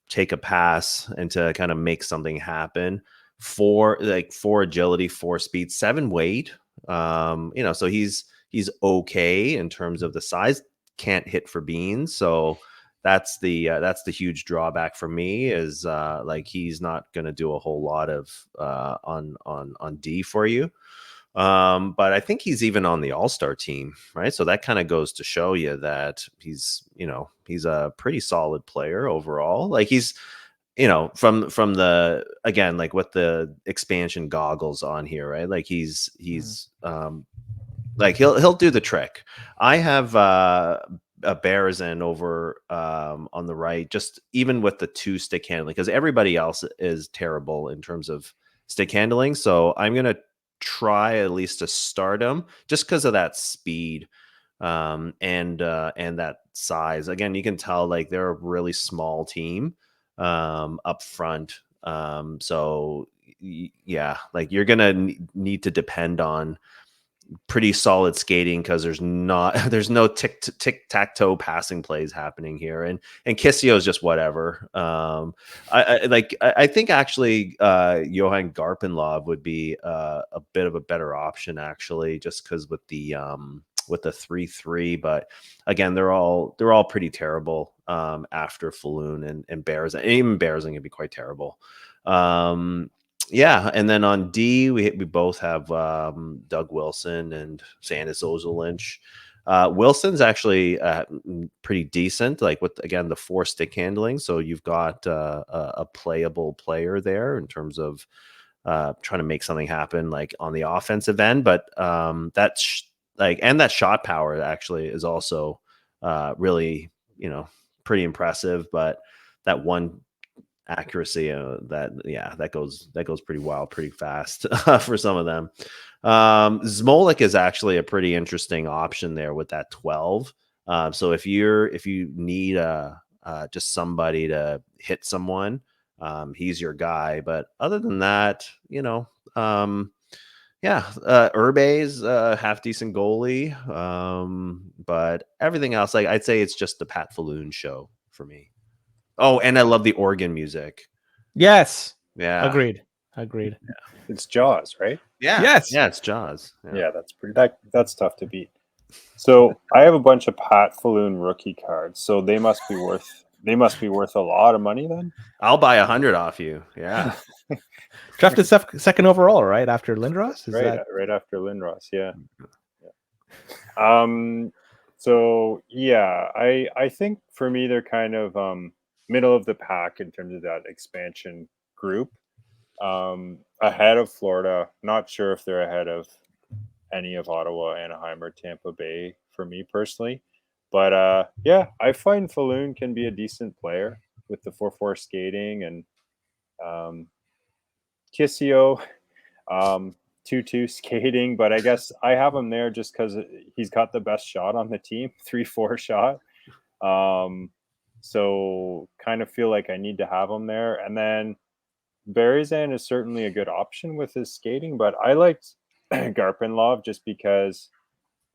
take a pass and to kind of make something happen. Four agility, 4 speed, 7 weight. So he's okay in terms of the size. Can't hit for beans, so that's the huge drawback for me is like he's not going to do a whole lot of on D for you. But I think he's even on the all-star team, right? So that kind of goes to show you that he's a pretty solid player overall. Like he's from the again, like with the expansion goggles on here, right? Like he's like he'll do the trick. I have a Berezin over on the right, just even with the 2-stick handling, because everybody else is terrible in terms of stick handling. So I'm gonna try at least to start him just because of that speed and that size. Again, you can tell like they're a really small team up front. Yeah, like you're gonna need to depend on pretty solid skating because there's no tic tac toe passing plays happening here, and Kissio is just whatever. I think actually Johan Garpenlov would be a bit of a better option actually, just because with the 3-3, but again they're all pretty terrible after Falloon and Bears, and even Bears can be quite terrible. Yeah, and then on D, we both have Doug Wilson and Sandis Ozolinsh. Wilson's actually pretty decent, like with again the 4-stick handling. So you've got a playable player there in terms of trying to make something happen, like on the offensive end. But and that shot power actually is also really pretty impressive. But that one accuracy that goes pretty wild pretty fast for some of them. Smolik is actually a pretty interesting option there with that 12. So if you need just somebody to hit someone, he's your guy. But other than that, Urbe's half decent goalie. But everything else, like I'd say it's just the Pat Falloon show for me. Oh, and I love the organ music. Yes, Yeah. agreed. It's Jaws, right? Yeah. Yes. Yeah, it's Jaws. Yeah, that's tough to beat. So I have a bunch of Pat Falloon rookie cards. So they must be worth a lot of money then. I'll buy 100 off you. Yeah. Drafted second overall, right after Lindros. Is that right after Lindros? Yeah. So yeah, I think for me they're kind of middle of the pack in terms of that expansion group. Ahead of Florida. Not sure if they're ahead of any of Ottawa, Anaheim, or Tampa Bay for me personally. But yeah, I find Falloon can be a decent player with the 4-4 skating, and Kissio 2-2 skating, but I guess I have him there just because he's got the best shot on the team, 3-4 shot. So kind of feel like I need to have him there. And then Berezan is certainly a good option with his skating, but I liked Garpenlov just because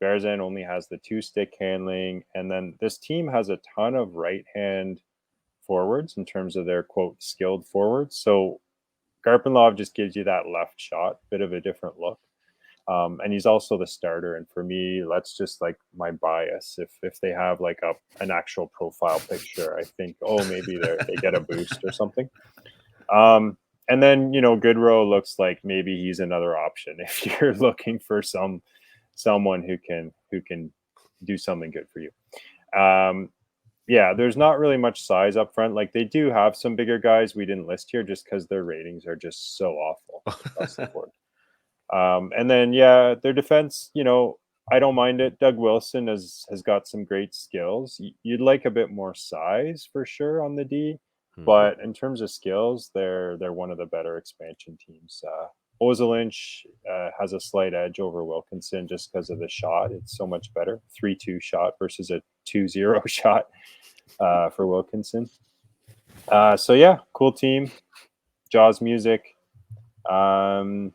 Berezan only has the 2-stick handling, and then this team has a ton of right-hand forwards in terms of their quote skilled forwards. So Garpenlov just gives you that left shot, bit of a different look. And he's also the starter. And for me, that's just like my bias. If they have like an actual profile picture, I think, oh, maybe they get a boost or something. And then, Goodrow looks like maybe he's another option if you're looking for someone who can do something good for you. Yeah, there's not really much size up front. Like, they do have some bigger guys we didn't list here just because their ratings are just so awful across the board. And then, yeah, their defense, I don't mind it. Doug Wilson has got some great skills. You'd like a bit more size for sure on the D, but in terms of skills, they're one of the better expansion teams. Ozelinch has a slight edge over Wilkinson just because of the shot. It's so much better. 3-2 shot versus a 2-0 shot for Wilkinson. So yeah, cool team. Jaws music. And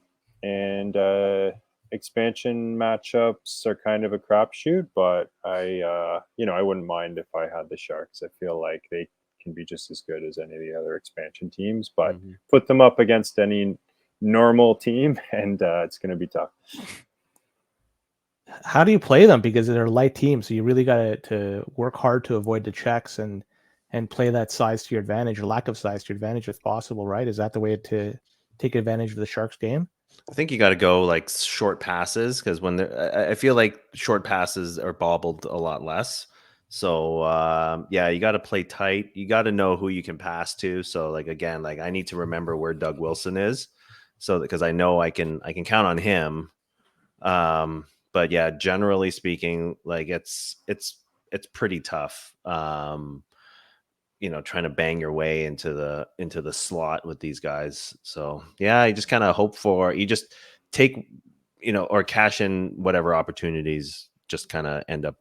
expansion matchups are kind of a crapshoot, but I wouldn't mind if I had the Sharks. I feel like they can be just as good as any of the other expansion teams, but put them up against any normal team, and it's going to be tough. How do you play them? Because they're a light team, so you really got to work hard to avoid the checks and play that size to your advantage, or lack of size to your advantage if possible, right? Is that the way to take advantage of the Sharks game? I think you got to go like short passes, because I feel like short passes are bobbled a lot less. So yeah, you got to play tight. You got to know who you can pass to. So like, again, like I need to remember where Doug Wilson is, so because I know I can count on him. But yeah, generally speaking, like it's pretty tough. Trying to bang your way into the slot with these guys. So yeah, you just kind of hope for, you just take, or cash in whatever opportunities just kind of end up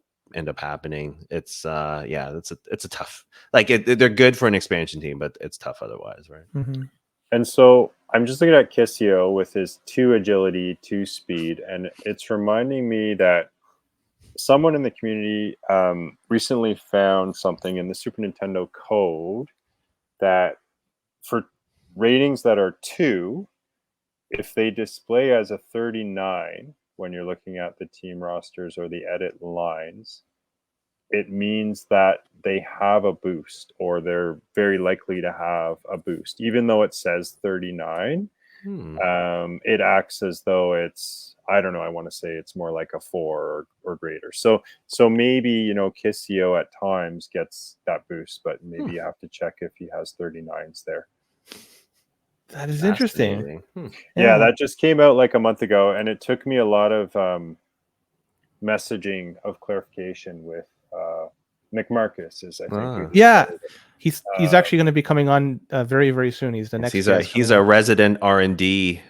happening. It's it's a tough, like they're good for an expansion team, but it's tough otherwise, right? Mm-hmm. And so I'm just looking at Kissio with his 2 agility, 2 speed, and it's reminding me that someone in the community recently found something in the Super Nintendo code that for ratings that are 2, if they display as a 39 when you're looking at the team rosters or the edit lines, it means that they have a boost, or they're very likely to have a boost. Even though it says 39, it acts as though it's, I don't know, I want to say it's more like a 4 or greater. So maybe, Kissio at times gets that boost, but maybe you have to check if he has 39s there. That is interesting. Yeah, that just came out like a month ago, and it took me a lot of messaging of clarification with McMarcus, is I think. He's actually going to be coming on very, very soon. He's the next. He's a resident R&D.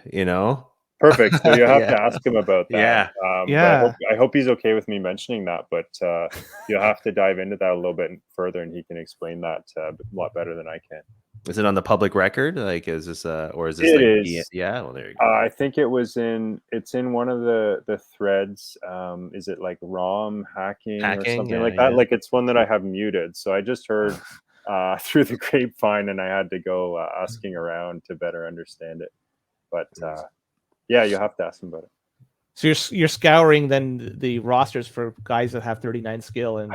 Perfect. So you have to ask him about that. Yeah. I hope he's okay with me mentioning that, but you'll have to dive into that a little bit further, and he can explain that a lot better than I can. Is it on the public record? Like, is this or is this? It like, is. Yeah. Well, there you go. I think it's in one of the threads. Is it like ROM hacking or something like that? Like, it's one that I have muted. So I just heard through the grapevine, and I had to go asking around to better understand it. But yeah, you have to ask him about it. So you're scouring then the rosters for guys that have 39 skill, and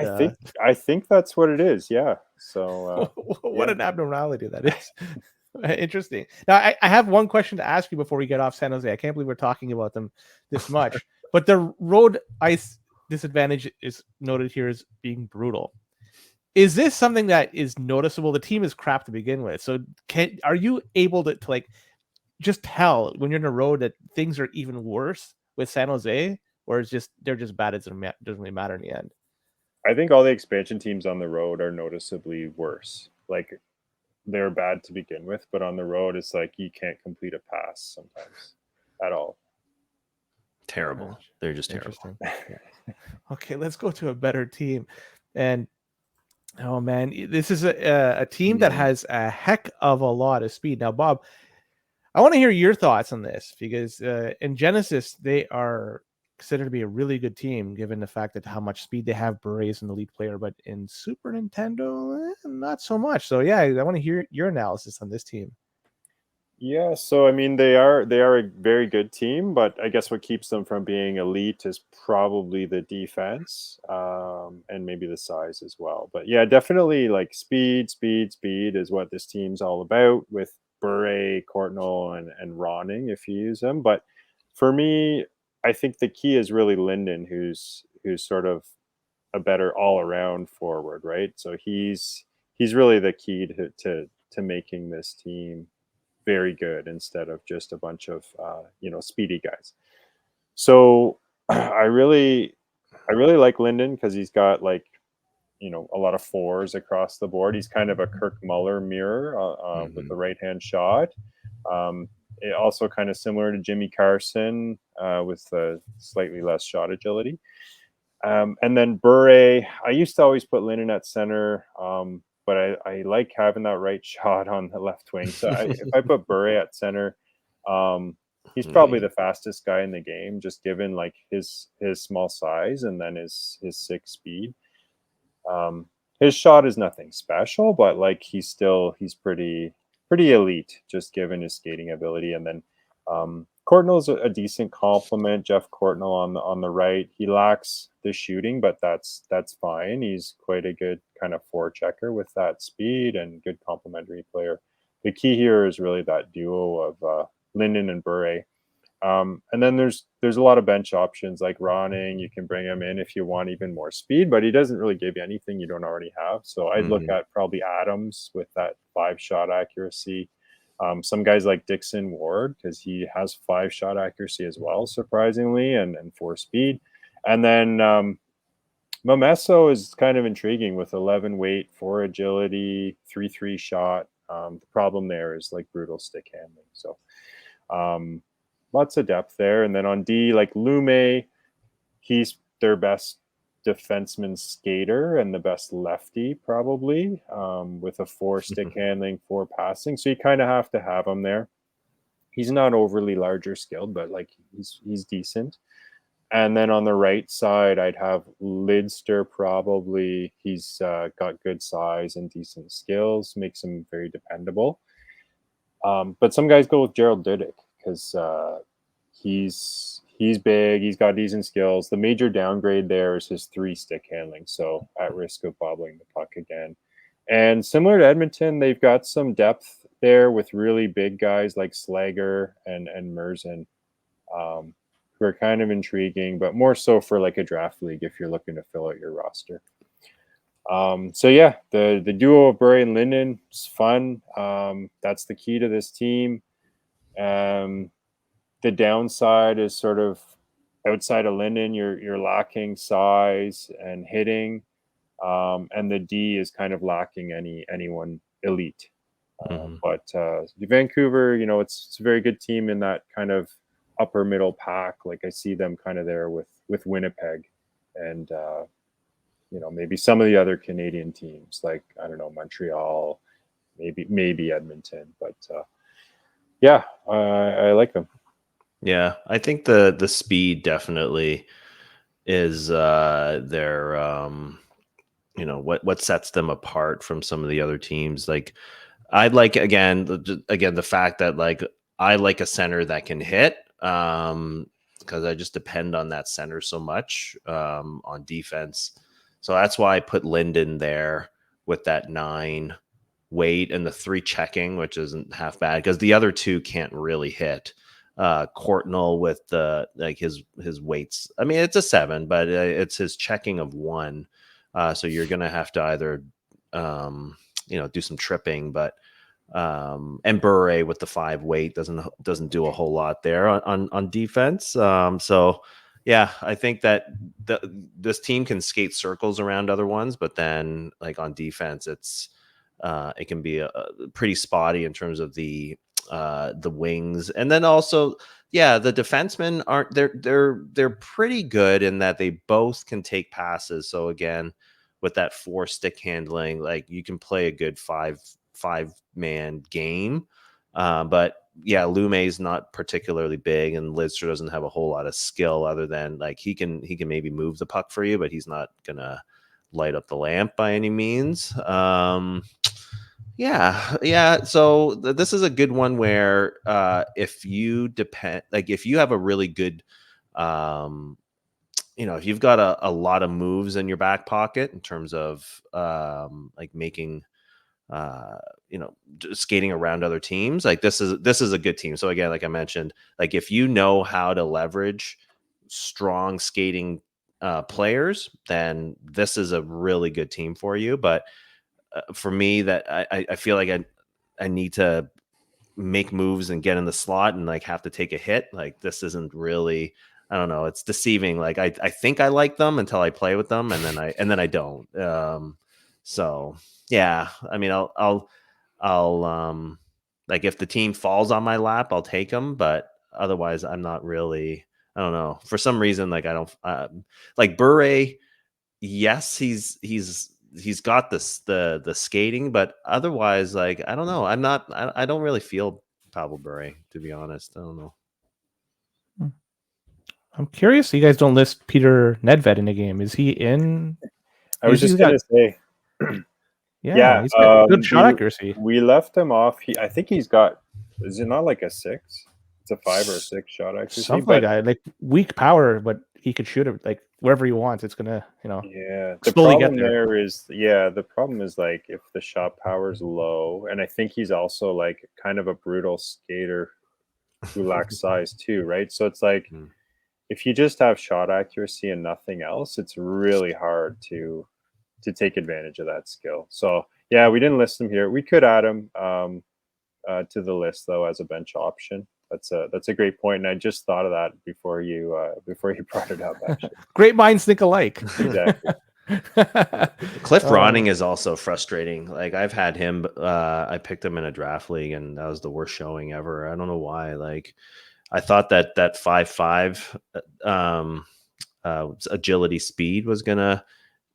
I think that's what it is. Yeah. So what an abnormality that is. Interesting. Now I have one question to ask you before we get off San Jose. I can't believe we're talking about them this much, but the road ice disadvantage is noted here as being brutal. Is this something that is noticeable? The team is crap to begin with. So are you able to like just tell when you're in a road that things are even worse with San Jose, or is they're just bad? It doesn't really matter in the end. I think all the expansion teams on the road are noticeably worse. Like, they're bad to begin with, but on the road, it's like you can't complete a pass sometimes at all. Terrible. They're just terrible. Okay, let's go to a better team. And oh man, this is a team that has a heck of a lot of speed. Now, Bob, I want to hear your thoughts on this, because in Genesis, they are considered to be a really good team, given the fact that how much speed they have. Bure is an elite player, but in Super Nintendo, not so much. So yeah, I want to hear your analysis on this team. Yeah, so I mean they are a very good team, but I guess what keeps them from being elite is probably the defense, and maybe the size as well. But yeah, definitely like speed is what this team's all about with Bure, Courtnall, and Ronning if you use them. But for me, I think the key is really Linden, who's sort of a better all around forward, right? So he's really the key to making this team very good instead of just a bunch of speedy guys. So I really like Linden because he's got like a lot of fours across the board. He's kind of a Kirk Muller mirror with the right hand shot. Also kind of similar to Jimmy Carson with slightly less shot agility. And then Bure, I used to always put Linden at center, but I like having that right shot on the left wing. So if I put Bure at center, he's probably the fastest guy in the game, just given like his small size and then his 6 speed. His shot is nothing special, but like he's pretty elite, just given his skating ability. And then Courtnall's a decent compliment. Jeff Courtnall on the right. He lacks the shooting, but that's fine. He's quite a good kind of forechecker with that speed and good complementary player. The key here is really that duo of Linden and Bure. And then there's a lot of bench options like Ronning. You can bring him in if you want even more speed, but he doesn't really give you anything you don't already have. So I'd look at probably Adams with that 5-shot accuracy. Some guys like Dixon Ward because he has 5-shot accuracy as well, surprisingly, and 4 speed. And then Momesso is kind of intriguing with 11 weight, 4 agility, 3-3 shot. The problem there is like brutal stick handling. So lots of depth there. And then on D, like Lume, he's their best defenseman skater and the best lefty probably, with a 4 stick handling, 4 passing. So you kind of have to have him there. He's not overly large or skilled, but like he's decent. And then on the right side, I'd have Lidster probably. He's got good size and decent skills, makes him very dependable. But some guys go with Gerald Didick because he's big, he's got decent skills. The major downgrade there is his 3 stick handling, so at risk of bobbling the puck again. And similar to Edmonton, they've got some depth there with really big guys like Slager and Merzen, who are kind of intriguing, but more so for like a draft league if you're looking to fill out your roster. So yeah, the duo of Bure and Linden is fun. That's the key to this team. The downside is sort of outside of Linden, you're lacking size and hitting, and the D is kind of lacking anyone elite. But Vancouver, it's a very good team in that kind of upper middle pack. Like I see them kind of there with Winnipeg and maybe some of the other Canadian teams, like I don't know, Montreal, maybe Edmonton. But yeah, I like them. Yeah, I think the speed definitely is their what sets them apart from some of the other teams. Like I'd like again the fact that like I like a center that can hit, because I just depend on that center so much on defense. So that's why I put Linden there with that 9 weight and the 3 checking, which isn't half bad because the other 2 can't really hit. Courtnall with the like his weights. I mean, it's a 7, but it's his checking of 1. So you're gonna have to either do some tripping, but and Bure with the 5 weight doesn't do a whole lot there on defense. So yeah, I think that this team can skate circles around other ones, but then like on defense, it can be a pretty spotty in terms of the wings, and then also the defensemen aren't they're pretty good in that they both can take passes. So again, with that 4 stick handling, like you can play a good five man game. But yeah, Lume's not particularly big, and Lidster doesn't have a whole lot of skill other than like he can maybe move the puck for you, but he's not gonna light up the lamp by any means. Yeah. So this is a good one where if you have a really good, if you've got a lot of moves in your back pocket in terms of like making, skating around other teams, like this is a good team. So again, like I mentioned, like if you know how to leverage strong skating players, then this is a really good team for you. But for me, that I feel like I need to make moves and get in the slot and like have to take a hit. Like this isn't really, I don't know. It's deceiving. Like I think I like them until I play with them, and then I don't. So yeah, I mean, I'll like if the team falls on my lap, I'll take them. But otherwise, I'm not really. I don't know. For some reason, like I don't like Bure. Yes, he's got the skating, but otherwise, like I don't know. I don't really feel Pavel Bure, to be honest. I don't know. I'm curious. You guys don't list Peter Nedved in the game. Is he in? I was just gonna say, yeah, he's got good shot we, accuracy. We left him off. I think he's got. Is it not like a 6? It's a 5 or a 6 shot accuracy. Something like that. Like weak power, but he could shoot it like wherever he wants. It's gonna, Yeah. The slowly problem get there. the problem is like if the shot power is low, and I think he's also like kind of a brutal skater who lacks size too, right? So it's like if you just have shot accuracy and nothing else, it's really hard to take advantage of that skill. So yeah, we didn't list him here. We could add him to the list though as a bench option. That's a great point, and I just thought of that before you brought it up. Actually, great minds think alike. Exactly. Cliff Ronning is also frustrating. Like I've had him. I picked him in a draft league, and that was the worst showing ever. I don't know why. Like I thought that 5'5" agility speed was gonna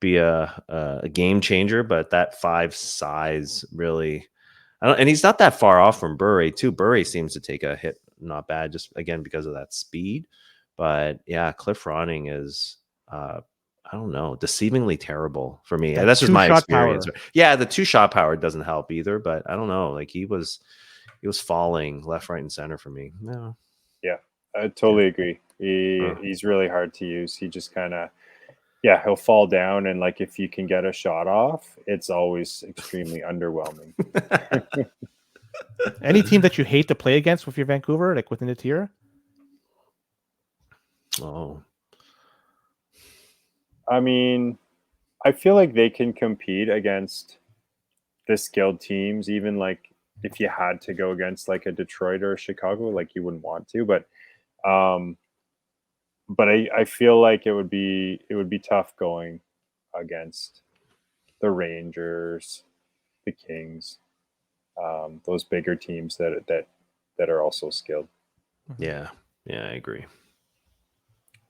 be a game changer, but that 5 size really. And he's not that far off from Bure too. Bure seems to take a hit, not bad, just again because of that speed. But yeah, Cliff Ronning is, I don't know, deceivingly terrible for me. That's just my experience. Power. Yeah, the 2-shot power doesn't help either. But I don't know, like he was falling left, right, and center for me. No. Yeah, I totally agree. He's really hard to use. He just kind of. Yeah, he'll fall down, and like if you can get a shot off, it's always extremely underwhelming. Any team that you hate to play against with your Vancouver, like within the tier? Oh, I mean, I feel like they can compete against the skilled teams, even like if you had to go against like a Detroit or a Chicago, like you wouldn't want to, but I feel like it would be tough going against the Rangers, the Kings, those bigger teams that are also skilled. Yeah, I agree.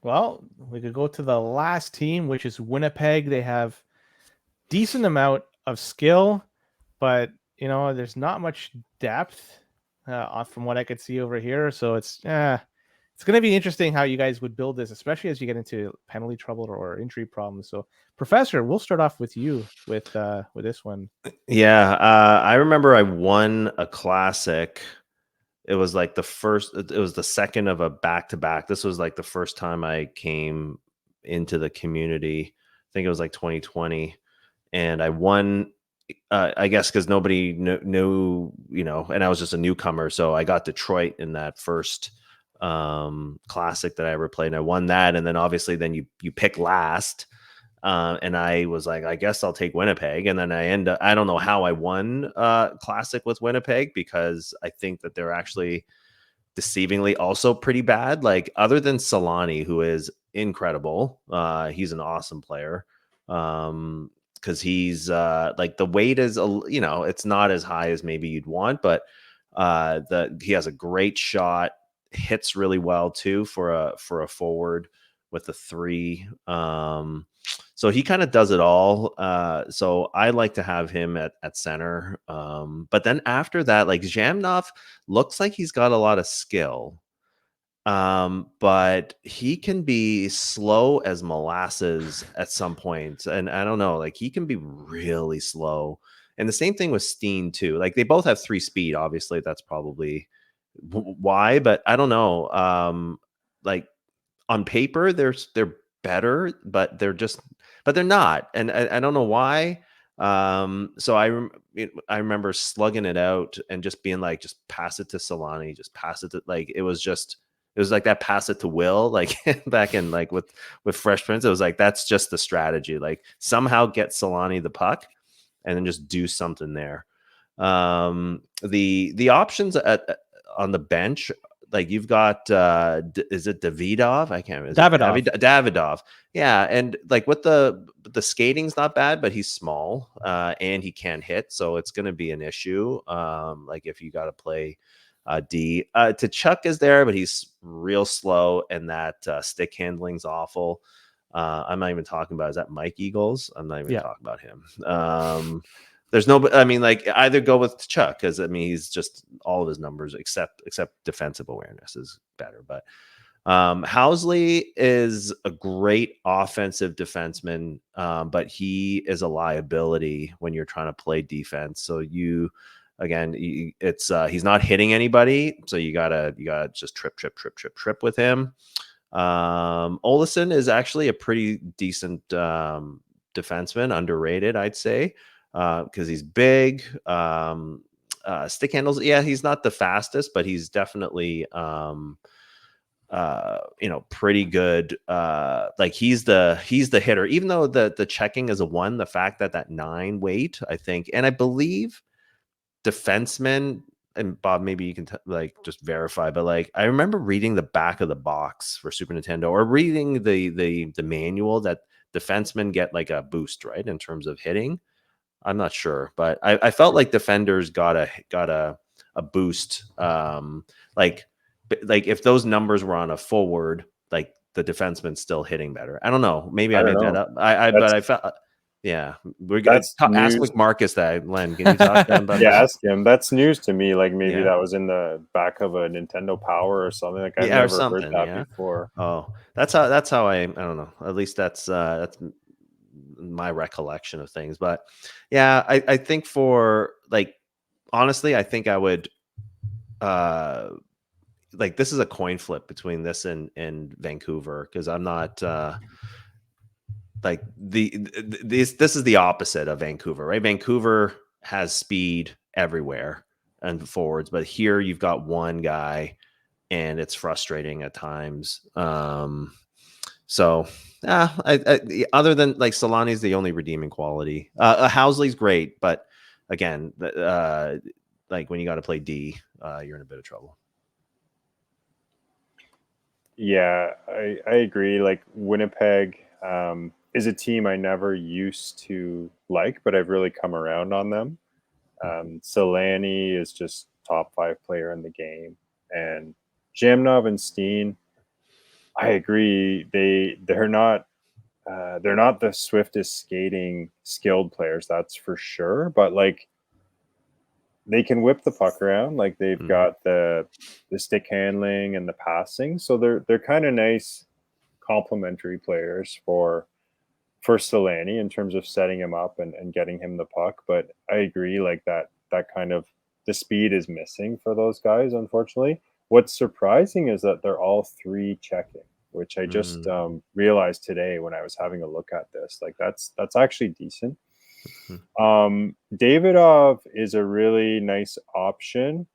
Well, we could go to the last team, which is Winnipeg. They have decent amount of skill, but there's not much depth from what I could see over here. So it's going to be interesting how you guys would build this, especially as you get into penalty trouble or injury problems. So, Professor, we'll start off with you with this one. Yeah, I remember I won a classic. It was like it was the second of a back-to-back. This was like the first time I came into the community. I think it was like 2020. And I won, I guess, because nobody knew, and I was just a newcomer. So I got Detroit in that first classic that I ever played. And I won that. And then obviously then you pick last. And I was like, I guess I'll take Winnipeg. And then I don't know how I won classic with Winnipeg, because I think that they're actually deceivingly also pretty bad. Like other than Solani, who is incredible. He's an awesome player. Because he's like the weight is, it's not as high as maybe you'd want, but he has a great shot, hits really well too for a forward with a 3. So he kind of does it all. So I like to have him at center. But then after that, like Zhamnov looks like he's got a lot of skill. But he can be slow as molasses at some point. And I don't know, like he can be really slow. And the same thing with Steen too. Like they both have 3 speed. Obviously, that's probably why, but I don't know. Like on paper, they're better, but they're not, and I don't know why. So I remember slugging it out and just being like, just pass it to Solani, just pass it to, like, it was like that pass it to Will, like back in, like with Fresh Prince. It was like, that's just the strategy, like somehow get Solani the puck and then just do something there. The options on the bench, like you've got is it Davidov? I can't remember. Davidov. Yeah, and like with the skating's not bad, but he's small and he can't hit, so it's going to be an issue. Like if you got to play D. Tkachuk is there, but he's real slow, and that stick handling's awful. I'm not even talking about, is that Mike Eagles? I'm not even talking about him. There's no, I mean, like either go with Chuck, because I mean he's just, all of his numbers except defensive awareness is better. But Housley is a great offensive defenseman, but he is a liability when you're trying to play defense. So he's not hitting anybody, so you gotta just trip with him. Olesen is actually a pretty decent defenseman, underrated, I'd say. Because he's big, stick handles. Yeah, he's not the fastest, but he's definitely, pretty good. Like he's the hitter. Even though the checking is a 1, the fact that 9 weight, I think, and I believe defensemen. And Bob, maybe you can just verify, but like I remember reading the back of the box for Super Nintendo, or reading the manual, that defensemen get like a boost, right, in terms of hitting. I'm not sure, but I felt like defenders got a boost. Like if those numbers were on a forward, like the defenseman's still hitting better. I don't know. Maybe I made that up. But I felt, yeah. We're gonna ask McMarcus that. Len, can you talk to him about that? Yeah, ask him. That's news to me. Like maybe that was in the back of a Nintendo Power or something. Like I've never heard that before. Oh, that's how I don't know. At least that's my recollection of things. But yeah, I think for, like, honestly, I think I would like, this is a coin flip between this and Vancouver, because I'm not like this is the opposite of Vancouver, right? Vancouver has speed everywhere and forwards, but here you've got one guy, and it's frustrating at times. So other than, like, Solani's the only redeeming quality. Housley's great, but again, like when you got to play D, you're in a bit of trouble. Yeah, I agree. Like Winnipeg is a team I never used to like, but I've really come around on them. Solani is just top 5 player in the game, and Jamnov and Steen, I agree. They're not the swiftest skating skilled players, that's for sure. But like they can whip the puck around. Like they've got the stick handling and the passing, so they're kind of nice complementary players for Solani in terms of setting him up and getting him the puck. But I agree, like that kind of, the speed is missing for those guys, unfortunately. What's surprising is that they're all 3 checking, which I just realized today when I was having a look at this. Like that's actually decent. Davidov is a really nice option.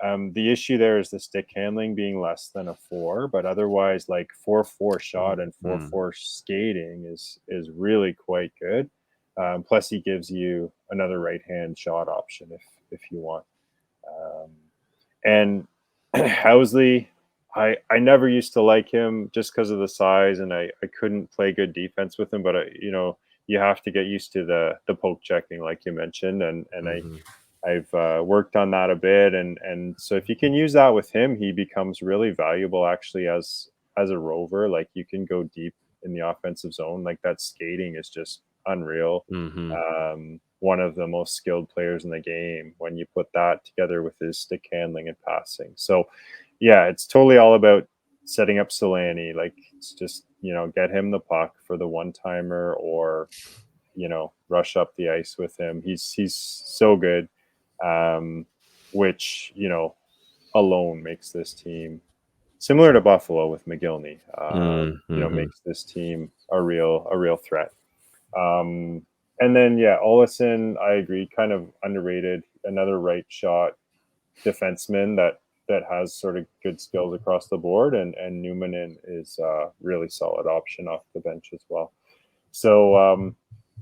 The issue there is the stick handling being less than a 4, but otherwise, like 4-4 shot and 4-4 skating is really quite good. Plus, he gives you another right hand shot option if you want. And Housley, I never used to like him just because of the size, and I couldn't play good defense with him. But you have to get used to the poke checking, like you mentioned, and I've worked on that a bit, and so if you can use that with him, he becomes really valuable actually as a rover. Like you can go deep in the offensive zone. Like that skating is just unreal. One of the most skilled players in the game when you put that together with his stick handling and passing. So yeah, it's totally all about setting up Solani. Like it's just, get him the puck for the one timer, or rush up the ice with him. He's so good, which alone makes this team similar to Buffalo with McGillney. Makes this team a real threat. And then Olesen, I agree, kind of underrated. Another right shot defenseman that has sort of good skills across the board, and Newman is a really solid option off the bench as well. So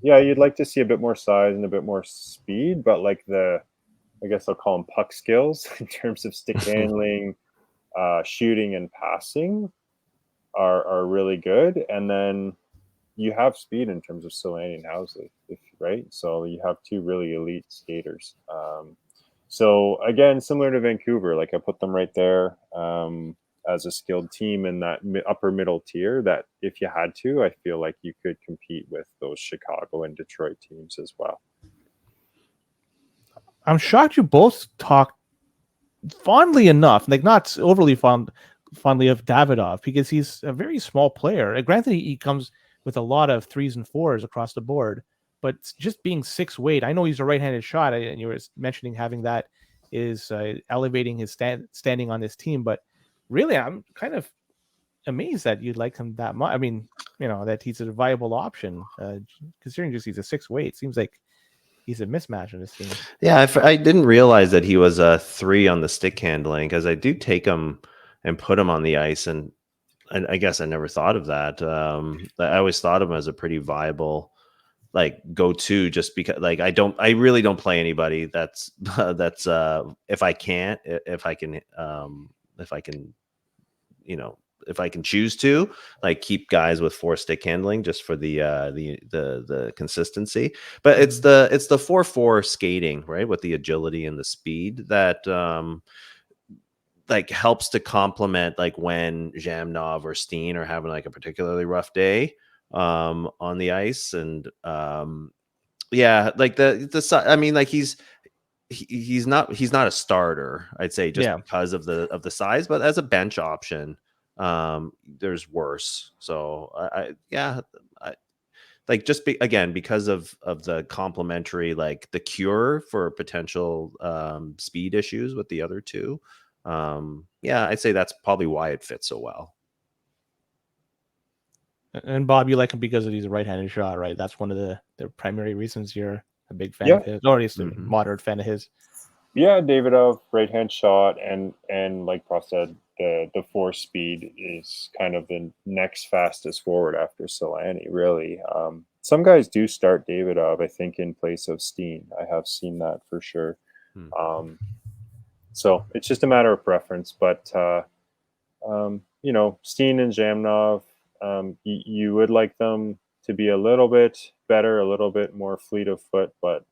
you'd like to see a bit more size and a bit more speed, but like I guess I'll call them puck skills in terms of stick handling, shooting and passing are really good. And then you have speed in terms of Solani and Housley, right? So you have two really elite skaters. So again, similar to Vancouver, like I put them right there as a skilled team in that upper middle tier that if you had to, I feel like you could compete with those Chicago and Detroit teams as well. I'm shocked you both talked fondly enough, like not overly fondly of Davidov, because he's a very small player. Granted, he comes with a lot of 3s and 4s across the board, but just being 6'8", I know he's a right-handed shot, and you were mentioning having that is elevating his standing on this team. But really, I'm kind of amazed that you'd like him that much. I mean, that he's a viable option, considering just he's a 6'8". Seems like he's a mismatch in this team. Yeah, I didn't realize that he was a 3 on the stick handling, because I do take him and put him on the ice, and I guess I never thought of that. I always thought of him as a pretty viable go-to, just because I really don't play anybody that's if I can choose to keep guys with 4 stick handling just for the consistency. But it's the 4-4 skating, right, with the agility and the speed that helps to complement when Zhamnov or Steen are having a particularly rough day on the ice. And he's not a starter, I'd say, just because of the size, but as a bench option, there's worse. So because of the complementary, the cure for potential speed issues with the other two. I'd say that's probably why it fits so well. And Bob, you like him because he's a right-handed shot, right? That's one of the primary reasons you're a big fan of his, or at least a moderate fan of his. Yeah, Davidov, right-hand shot, and like Prof said, the 4 speed is kind of the next fastest forward after Solani, really. Some guys do start Davidov, I think, in place of Steen. I have seen that for sure. So it's just a matter of preference. But, Steen and Zhamnov, you would like them to be a little bit better, a little bit more fleet of foot, but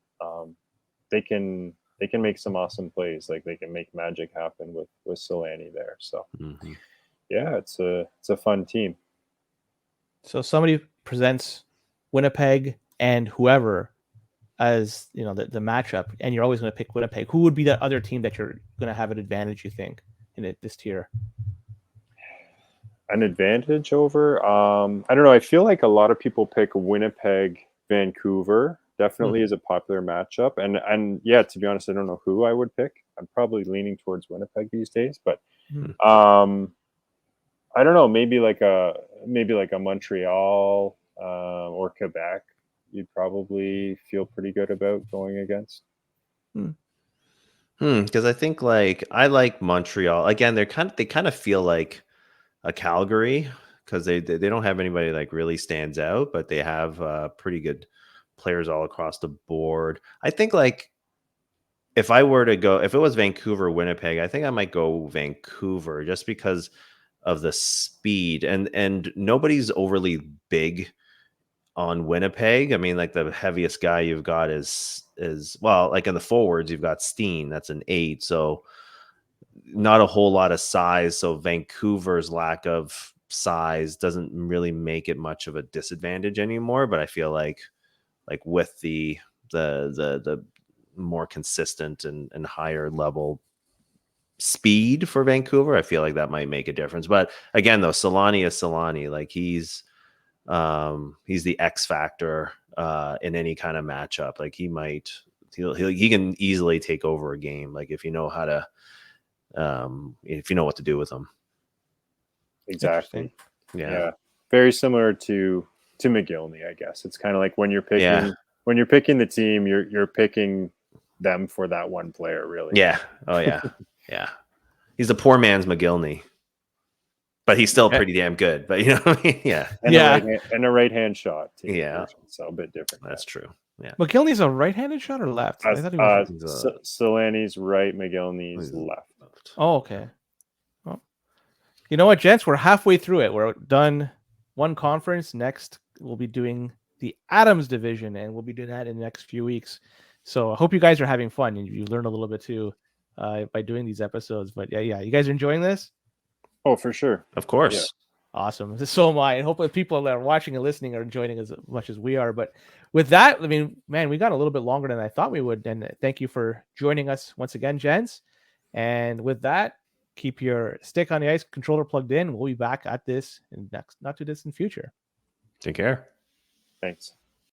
they can make some awesome plays. They can make magic happen with Solani there. So it's a fun team. So somebody presents Winnipeg and whoever as the matchup, and you're always going to pick Winnipeg. Who would be that other team that you're going to have an advantage, you think, in this tier? An advantage over? I don't know. I feel like a lot of people pick Winnipeg, Vancouver. Definitely is a popular matchup. And to be honest, I don't know who I would pick. I'm probably leaning towards Winnipeg these days, but I don't know. Maybe like a Montreal or Quebec. You'd probably feel pretty good about going against. Because I think I like Montreal. Again, they kind of feel like a Calgary, because they don't have anybody really stands out, but they have pretty good players all across the board. I think if I were to go, if it was Vancouver, Winnipeg, I think I might go Vancouver, just because of the speed, and nobody's overly big on Winnipeg. I mean, the heaviest guy you've got is in the forwards, you've got Steen, that's an 8. So not a whole lot of size. So Vancouver's lack of size doesn't really make it much of a disadvantage anymore. But I feel like with the more consistent and higher level speed for Vancouver, I feel like that might make a difference. But again, though, Solani is Solani. He's the X factor in any kind of matchup. Like he can easily take over a game. Like if you know how to, if you know what to do with him. Exactly. Yeah. Very similar to McGillney, I guess. It's kind of like when you're picking the team, you're picking them for that one player, really. Yeah. Oh yeah. Yeah. He's a poor man's McGillney, but he's still pretty damn good. But you know what I mean? Yeah. And a right hand shot too. Yeah. So a bit different. That's true. Yeah. McGillney's a right-handed shot or left? I thought he was Solani's right, McGillney's left. Oh, okay. Well, you know what, gents? We're halfway through it. We're done one conference. Next, we'll be doing the Adams Division, and we'll be doing that in the next few weeks. So I hope you guys are having fun and you learn a little bit too by doing these episodes. But yeah, you guys are enjoying this? Oh, for sure. Of course. Yeah. Awesome. So am I. And hopefully people that are watching and listening are enjoying as much as we are. But with that, I mean, man, we got a little bit longer than I thought we would. And thank you for joining us once again, gents. And with that, keep your stick on the ice, controller plugged in. We'll be back at this in next not too distant future. Take care. Thanks.